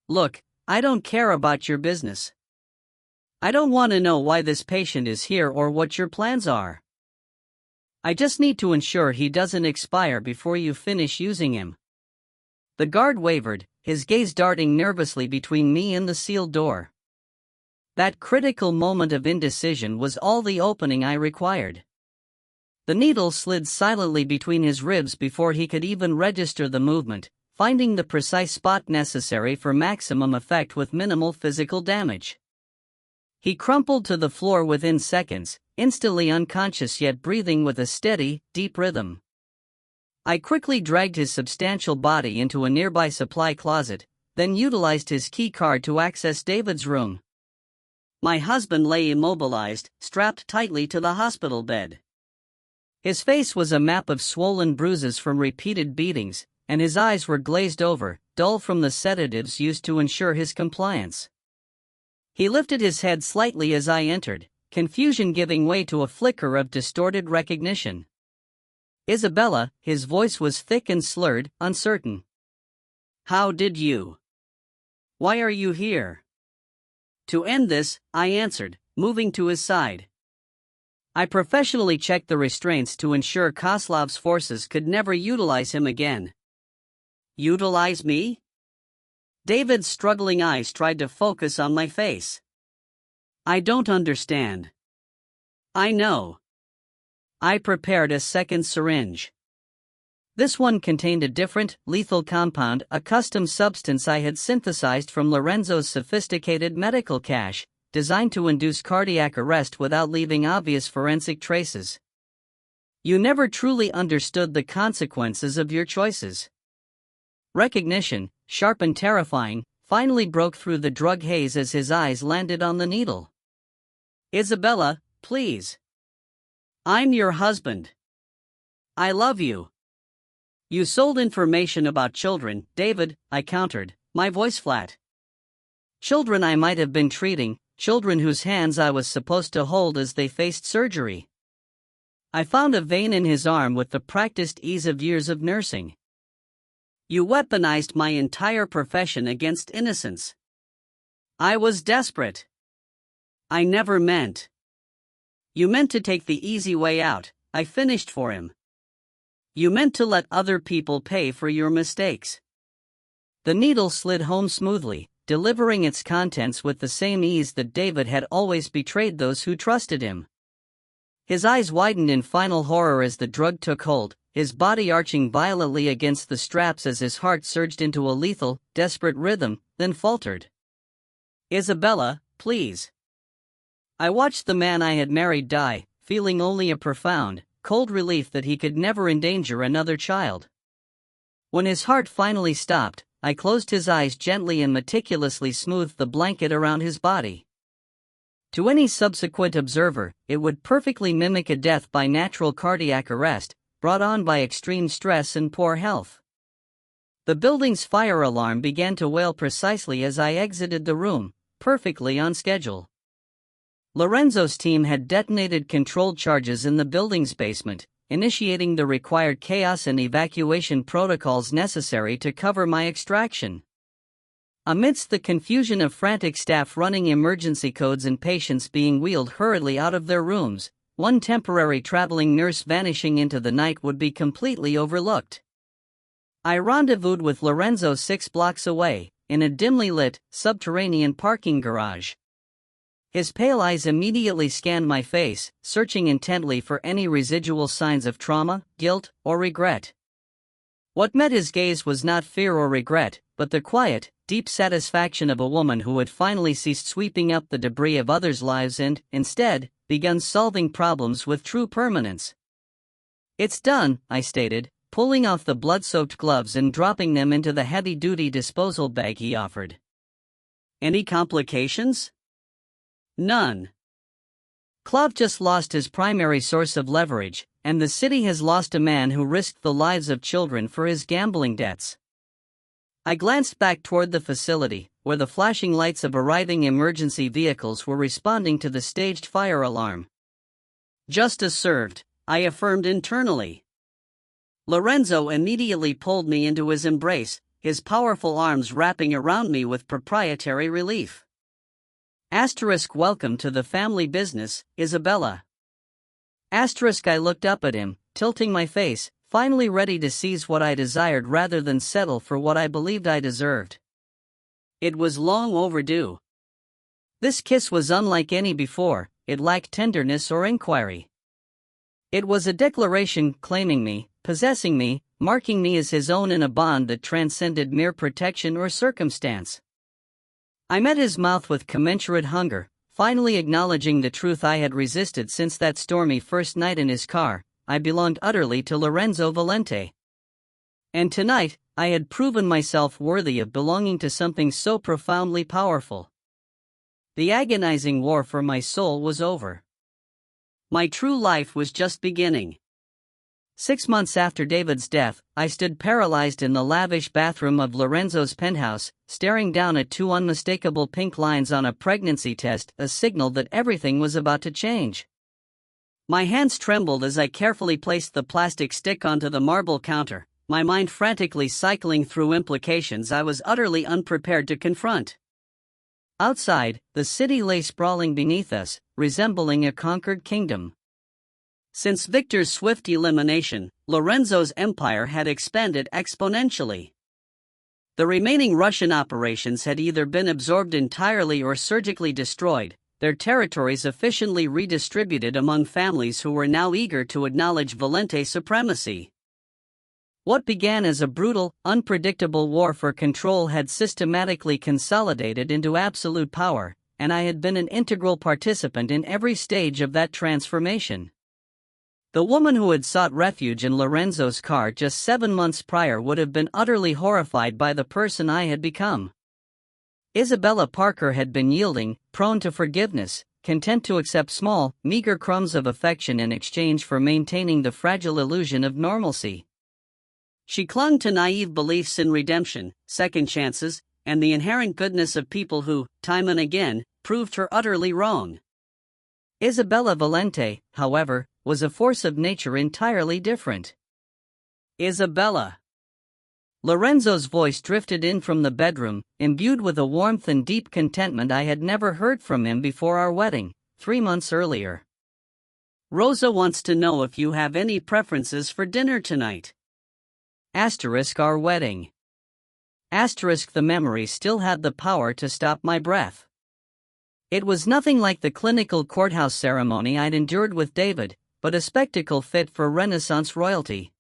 [SPEAKER 1] Look, I don't care about your business. I don't want to know why this patient is here or what your plans are. I just need to ensure he doesn't expire before you finish using him." The guard wavered, his gaze darting nervously between me and the sealed door. That critical moment of indecision was all the opening I required. The needle slid silently between his ribs before he could even register the movement, finding the precise spot necessary for maximum effect with minimal physical damage. He crumpled to the floor within seconds, instantly unconscious yet breathing with a steady, deep rhythm. I quickly dragged his substantial body into a nearby supply closet, then utilized his key card to access David's room. My husband lay immobilized, strapped tightly to the hospital bed. His face was a map of swollen bruises from repeated beatings, and his eyes were glazed over, dull from the sedatives used to ensure his compliance. He lifted his head slightly as I entered, confusion giving way to a flicker of distorted recognition. "Isabella," his voice was thick and slurred, uncertain. "How did you? Why are you here?" "To end this," I answered, moving to his side. I professionally checked the restraints to ensure Koslov's forces could never utilize him again. "Utilize me?" David's struggling eyes tried to focus on my face. "I don't understand." "I know." I prepared a second syringe. This one contained a different, lethal compound, a custom substance I had synthesized from Lorenzo's sophisticated medical cache, designed to induce cardiac arrest without leaving obvious forensic traces. "You never truly understood the consequences of your choices." Recognition, sharp and terrifying, finally broke through the drug haze as his eyes landed on the needle. "Isabella, please. I'm your husband. I love you." "You sold information about children, David," I countered, my voice flat. "Children I might have been treating, children whose hands I was supposed to hold as they faced surgery." I found a vein in his arm with the practiced ease of years of nursing. "You weaponized my entire profession against innocence. I was desperate. I never meant. You meant to take the easy way out," I finished for him. "You meant to let other people pay for your mistakes." The needle slid home smoothly, delivering its contents with the same ease that David had always betrayed those who trusted him. His eyes widened in final horror as the drug took hold, his body arching violently against the straps as his heart surged into a lethal, desperate rhythm, then faltered. "Isabella, please." I watched the man I had married die, feeling only a profound, cold relief that he could never endanger another child. When his heart finally stopped, I closed his eyes gently and meticulously smoothed the blanket around his body. To any subsequent observer, it would perfectly mimic a death by natural cardiac arrest, brought on by extreme stress and poor health. The building's fire alarm began to wail precisely as I exited the room, perfectly on schedule. Lorenzo's team had detonated controlled charges in the building's basement, initiating the required chaos and evacuation protocols necessary to cover my extraction. Amidst the confusion of frantic staff running emergency codes and patients being wheeled hurriedly out of their rooms, one temporary traveling nurse vanishing into the night would be completely overlooked. I rendezvoused with Lorenzo 6 blocks away, in a dimly lit, subterranean parking garage. His pale eyes immediately scanned my face, searching intently for any residual signs of trauma, guilt, or regret. What met his gaze was not fear or regret, but the quiet, deep satisfaction of a woman who had finally ceased sweeping up the debris of others' lives and, instead, begun solving problems with true permanence. "It's done," I stated, pulling off the blood-soaked gloves and dropping them into the heavy-duty disposal bag he offered. "Any complications?" "None. Claude just lost his primary source of leverage, and the city has lost a man who risked the lives of children for his gambling debts." I glanced back toward the facility, where the flashing lights of arriving emergency vehicles were responding to the staged fire alarm. "Justice served," I affirmed internally. Lorenzo immediately pulled me into his embrace, his powerful arms wrapping around me with proprietary relief. Welcome to the family business, Isabella. I looked up at him, tilting my face, finally ready to seize what I desired rather than settle for what I believed I deserved. It was long overdue. This kiss was unlike any before, it lacked tenderness or inquiry. It was a declaration claiming me, possessing me, marking me as his own in a bond that transcended mere protection or circumstance. I met his mouth with commensurate hunger, finally acknowledging the truth I had resisted since that stormy first night in his car. I belonged utterly to Lorenzo Valente. And tonight, I had proven myself worthy of belonging to something so profoundly powerful. The agonizing war for my soul was over. My true life was just beginning. 6 months after David's death, I stood paralyzed in the lavish bathroom of Lorenzo's penthouse, staring down at 2 unmistakable pink lines on a pregnancy test, a signal that everything was about to change. My hands trembled as I carefully placed the plastic stick onto the marble counter, my mind frantically cycling through implications I was utterly unprepared to confront. Outside, the city lay sprawling beneath us, resembling a conquered kingdom. Since Victor's swift elimination, Lorenzo's empire had expanded exponentially. The remaining Russian operations had either been absorbed entirely or surgically destroyed, their territories efficiently redistributed among families who were now eager to acknowledge Valente supremacy. What began as a brutal, unpredictable war for control had systematically consolidated into absolute power, and I had been an integral participant in every stage of that transformation. The woman who had sought refuge in Lorenzo's car just 7 months prior would have been utterly horrified by the person I had become. Isabella Parker had been yielding, prone to forgiveness, content to accept small, meager crumbs of affection in exchange for maintaining the fragile illusion of normalcy. She clung to naive beliefs in redemption, second chances, and the inherent goodness of people who, time and again, proved her utterly wrong. Isabella Valente, however, was a force of nature entirely different. "Isabella." Lorenzo's voice drifted in from the bedroom, imbued with a warmth and deep contentment I had never heard from him before our wedding, 3 months earlier. "Rosa wants to know if you have any preferences for dinner tonight." Our wedding. The memory still had the power to stop my breath. It was nothing like the clinical courthouse ceremony I'd endured with David, but a spectacle fit for Renaissance royalty.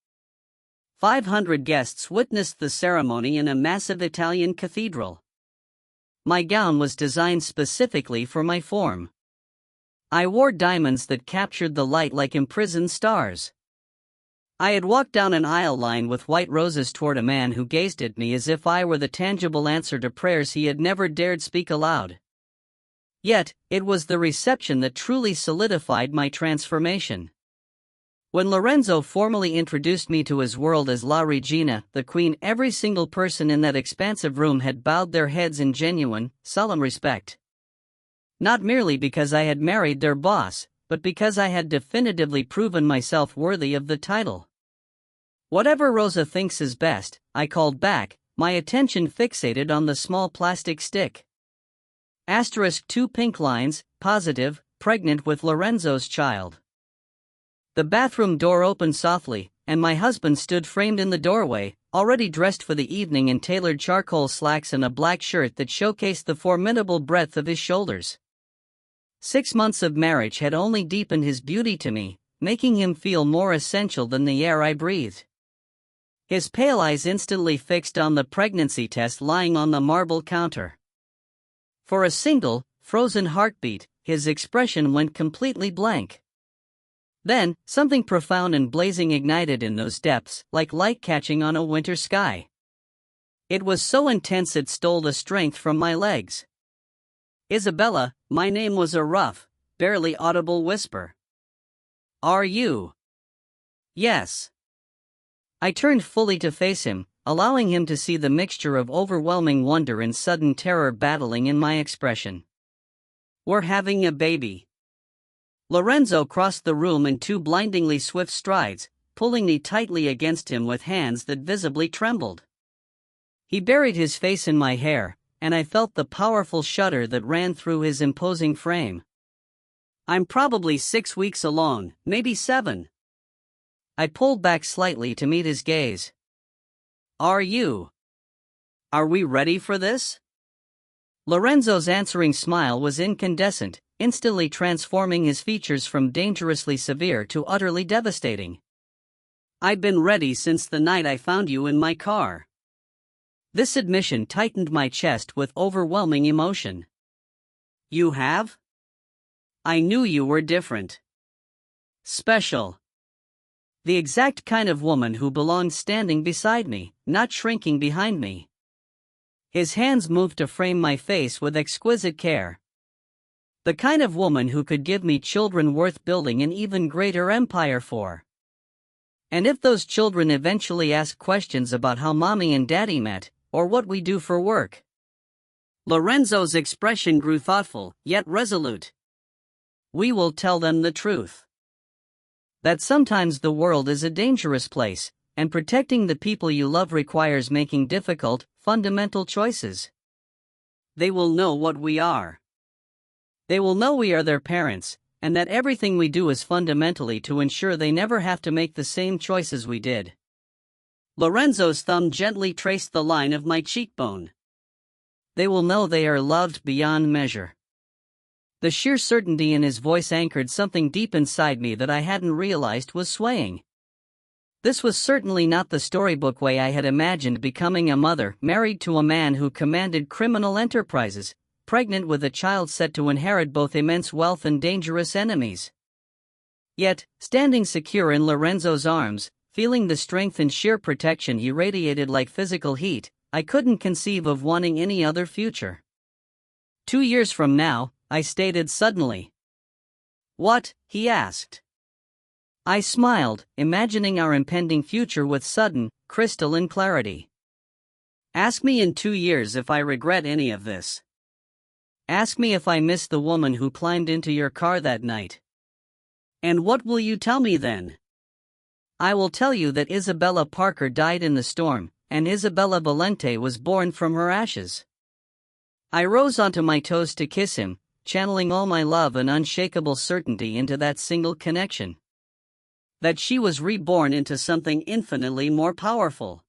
[SPEAKER 1] 500 guests witnessed the ceremony in a massive Italian cathedral. My gown was designed specifically for my form. I wore diamonds that captured the light like imprisoned stars. I had walked down an aisle lined with white roses toward a man who gazed at me as if I were the tangible answer to prayers he had never dared speak aloud. Yet, it was the reception that truly solidified my transformation. When Lorenzo formally introduced me to his world as La Regina, the Queen, every single person in that expansive room had bowed their heads in genuine, solemn respect. Not merely because I had married their boss, but because I had definitively proven myself worthy of the title. Whatever Rosa thinks is best, I called back, my attention fixated on the small plastic stick. Asterisk 2 pink lines, positive, pregnant with Lorenzo's child. The bathroom door opened softly, and my husband stood framed in the doorway, already dressed for the evening in tailored charcoal slacks and a black shirt that showcased the formidable breadth of his shoulders. 6 months of marriage had only deepened his beauty to me, making him feel more essential than the air I breathed. His pale eyes instantly fixed on the pregnancy test lying on the marble counter. For a single, frozen heartbeat, his expression went completely blank. Then, something profound and blazing ignited in those depths, like light catching on a winter sky. It was so intense it stole the strength from my legs. Isabella, my name was a rough, barely audible whisper. Are you? Yes. I turned fully to face him, allowing him to see the mixture of overwhelming wonder and sudden terror battling in my expression. We're having a baby. Lorenzo crossed the room in 2 blindingly swift strides, pulling me tightly against him with hands that visibly trembled. He buried his face in my hair, and I felt the powerful shudder that ran through his imposing frame. I'm probably 6 weeks along, maybe 7. I pulled back slightly to meet his gaze. Are you? Are we ready for this? Lorenzo's answering smile was incandescent, instantly transforming his features from dangerously severe to utterly devastating. I've been ready since the night I found you in my car. This admission tightened my chest with overwhelming emotion. You have? I knew you were different. Special. The exact kind of woman who belonged standing beside me, not shrinking behind me. His hands moved to frame my face with exquisite care. The kind of woman who could give me children worth building an even greater empire for. And if those children eventually ask questions about how mommy and daddy met, or what we do for work. Lorenzo's expression grew thoughtful, yet resolute. We will tell them the truth. That sometimes the world is a dangerous place, and protecting the people you love requires making difficult, fundamental choices. They will know what we are. They will know we are their parents, and that everything we do is fundamentally to ensure they never have to make the same choices we did. Lorenzo's thumb gently traced the line of my cheekbone. They will know they are loved beyond measure. The sheer certainty in his voice anchored something deep inside me that I hadn't realized was swaying. This was certainly not the storybook way I had imagined becoming a mother, married to a man who commanded criminal enterprises, pregnant with a child set to inherit both immense wealth and dangerous enemies. Yet, standing secure in Lorenzo's arms, feeling the strength and sheer protection he radiated like physical heat, I couldn't conceive of wanting any other future. 2 years from now, I stated suddenly. What? He asked. I smiled, imagining our impending future with sudden, crystalline clarity. Ask me in 2 years if I regret any of this. Ask me if I miss the woman who climbed into your car that night. And what will you tell me then? I will tell you that Isabella Parker died in the storm, and Isabella Valente was born from her ashes. I rose onto my toes to kiss him, channeling all my love and unshakable certainty into that single connection. That she was reborn into something infinitely more powerful.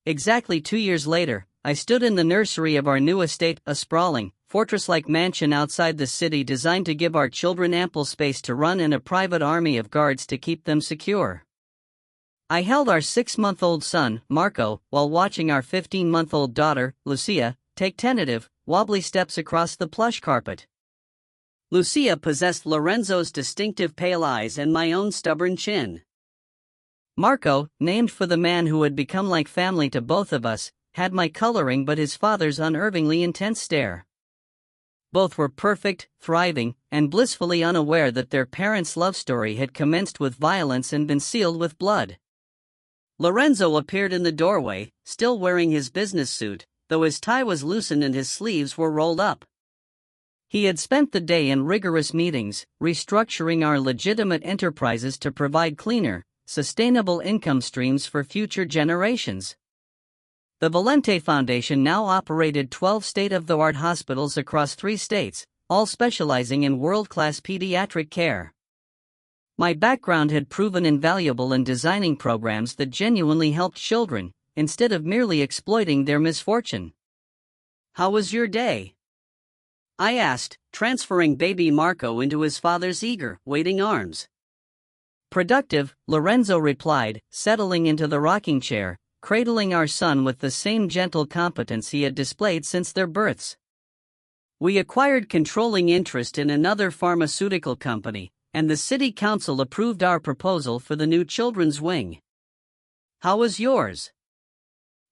[SPEAKER 1] Exactly 2 years later, I stood in the nursery of our new estate, a sprawling, fortress-like mansion outside the city designed to give our children ample space to run and a private army of guards to keep them secure. I held our 6-month-old son, Marco, while watching our 15-month-old daughter, Lucia, take tentative, wobbly steps across the plush carpet. Lucia possessed Lorenzo's distinctive pale eyes and my own stubborn chin. Marco, named for the man who had become like family to both of us, had my coloring but his father's unervingly intense stare. Both were perfect, thriving, and blissfully unaware that their parents' love story had commenced with violence and been sealed with blood. Lorenzo appeared in the doorway, still wearing his business suit, though his tie was loosened and his sleeves were rolled up. He had spent the day in rigorous meetings, restructuring our legitimate enterprises to provide cleaner, sustainable income streams for future generations. The Valente Foundation now operated 12 state-of-the-art hospitals across 3 states, all specializing in world-class pediatric care. My background had proven invaluable in designing programs that genuinely helped children, instead of merely exploiting their misfortune. "How was your day?" I asked, transferring baby Marco into his father's eager, waiting arms. "Productive," Lorenzo replied, settling into the rocking chair, cradling our son with the same gentle competence he had displayed since their births. "We acquired controlling interest in another pharmaceutical company, and the city council approved our proposal for the new children's wing. How was yours?"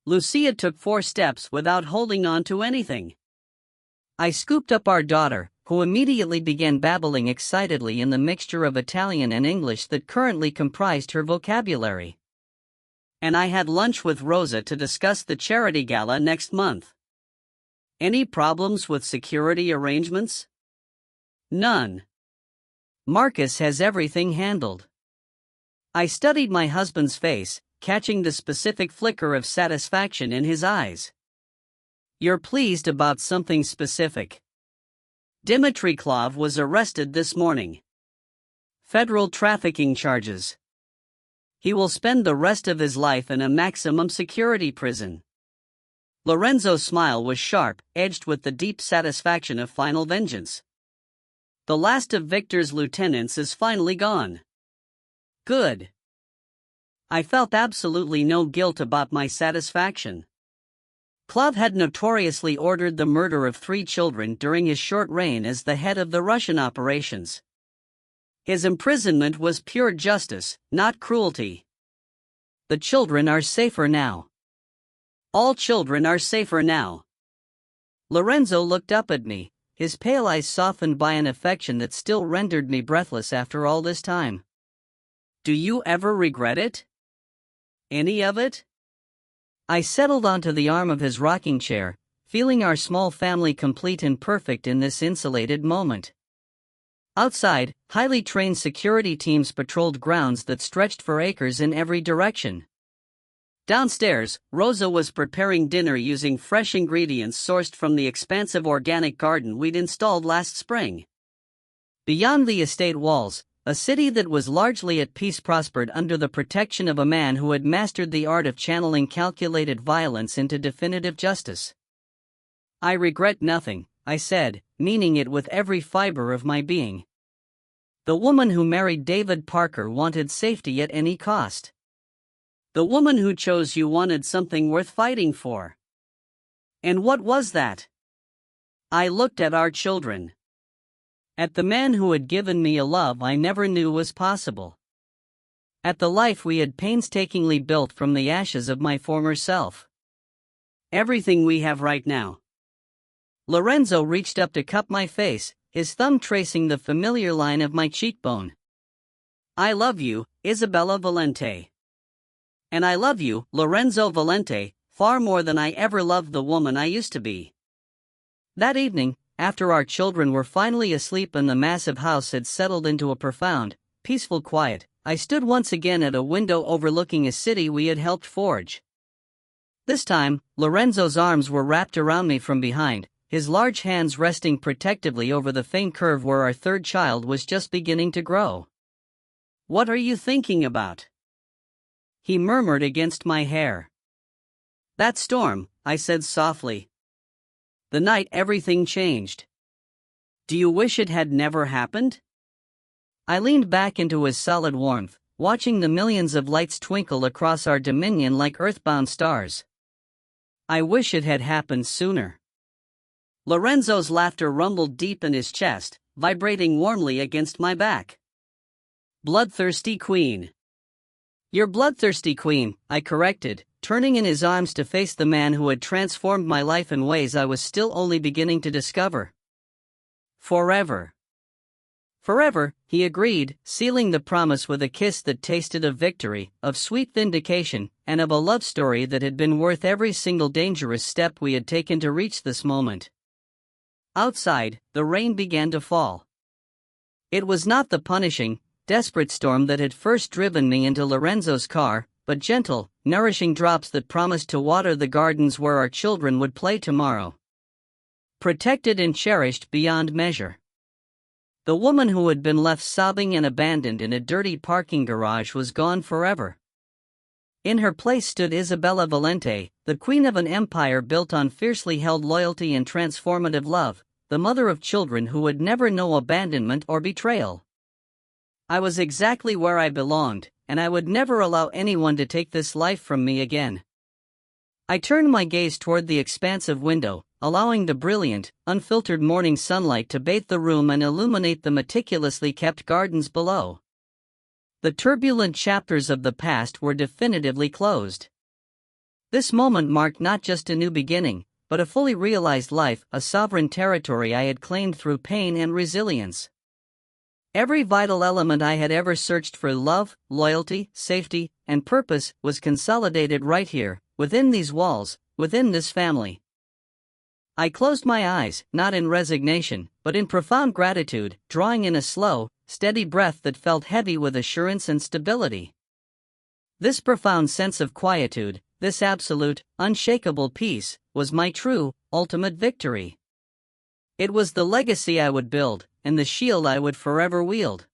[SPEAKER 1] Lucia took 4 steps without holding on to anything. I scooped up our daughter, who immediately began babbling excitedly in the mixture of Italian and English that currently comprised her vocabulary. "And I had lunch with Rosa to discuss the charity gala next month." "Any problems with security arrangements?" "None. Marcus has everything handled." I studied my husband's face, catching the specific flicker of satisfaction in his eyes. "You're pleased about something specific." "Dmitry Klov was arrested this morning. Federal trafficking charges. He will spend the rest of his life in a maximum security prison." Lorenzo's smile was sharp, edged with the deep satisfaction of final vengeance. "The last of Victor's lieutenants is finally gone." "Good." I felt absolutely no guilt about my satisfaction. Klov had notoriously ordered the murder of 3 children during his short reign as the head of the Russian operations. His imprisonment was pure justice, not cruelty. The children are safer now. All children are safer now. Lorenzo looked up at me, his pale eyes softened by an affection that still rendered me breathless after all this time. "Do you ever regret it? Any of it?" I settled onto the arm of his rocking chair, feeling our small family complete and perfect in this insulated moment. Outside, highly trained security teams patrolled grounds that stretched for acres in every direction. Downstairs, Rosa was preparing dinner using fresh ingredients sourced from the expansive organic garden we'd installed last spring. Beyond the estate walls, a city that was largely at peace prospered under the protection of a man who had mastered the art of channeling calculated violence into definitive justice. "I regret nothing," I said, meaning it with every fiber of my being. "The woman who married David Parker wanted safety at any cost. The woman who chose you wanted something worth fighting for. And what was that?" I looked at our children. At the man who had given me a love I never knew was possible. At the life we had painstakingly built from the ashes of my former self. Everything we have right now. Lorenzo reached up to cup my face, his thumb tracing the familiar line of my cheekbone. "I love you, Isabella Valente. And I love you, Lorenzo Valente, far more than I ever loved the woman I used to be." That evening, after our children were finally asleep and the massive house had settled into a profound, peaceful quiet, I stood once again at a window overlooking a city we had helped forge. This time, Lorenzo's arms were wrapped around me from behind, his large hands resting protectively over the faint curve where our 3rd child was just beginning to grow. "What are you thinking about?" he murmured against my hair. "That storm," I said softly. "The night everything changed. Do you wish it had never happened?" I leaned back into his solid warmth, watching the millions of lights twinkle across our dominion like earthbound stars. "I wish it had happened sooner." Lorenzo's laughter rumbled deep in his chest, vibrating warmly against my back. "Bloodthirsty queen." "You're bloodthirsty queen," I corrected, turning in his arms to face the man who had transformed my life in ways I was still only beginning to discover. "Forever." "Forever," he agreed, sealing the promise with a kiss that tasted of victory, of sweet vindication, and of a love story that had been worth every single dangerous step we had taken to reach this moment. Outside, the rain began to fall. It was not the punishing, desperate storm that had first driven me into Lorenzo's car, but gentle, nourishing drops that promised to water the gardens where our children would play tomorrow. Protected and cherished beyond measure. The woman who had been left sobbing and abandoned in a dirty parking garage was gone forever. In her place stood Isabella Valente, the queen of an empire built on fiercely held loyalty and transformative love, the mother of children who would never know abandonment or betrayal. I was exactly where I belonged, and I would never allow anyone to take this life from me again. I turned my gaze toward the expansive window, allowing the brilliant, unfiltered morning sunlight to bathe the room and illuminate the meticulously kept gardens below. The turbulent chapters of the past were definitively closed. This moment marked not just a new beginning, but a fully realized life, a sovereign territory I had claimed through pain and resilience. Every vital element I had ever searched for, love, loyalty, safety, and purpose, was consolidated right here, within these walls, within this family. I closed my eyes, not in resignation, but in profound gratitude, drawing in a slow, steady breath that felt heavy with assurance and stability. This profound sense of quietude, this absolute, unshakable peace, was my true, ultimate victory. It was the legacy I would build, and the shield I would forever wield.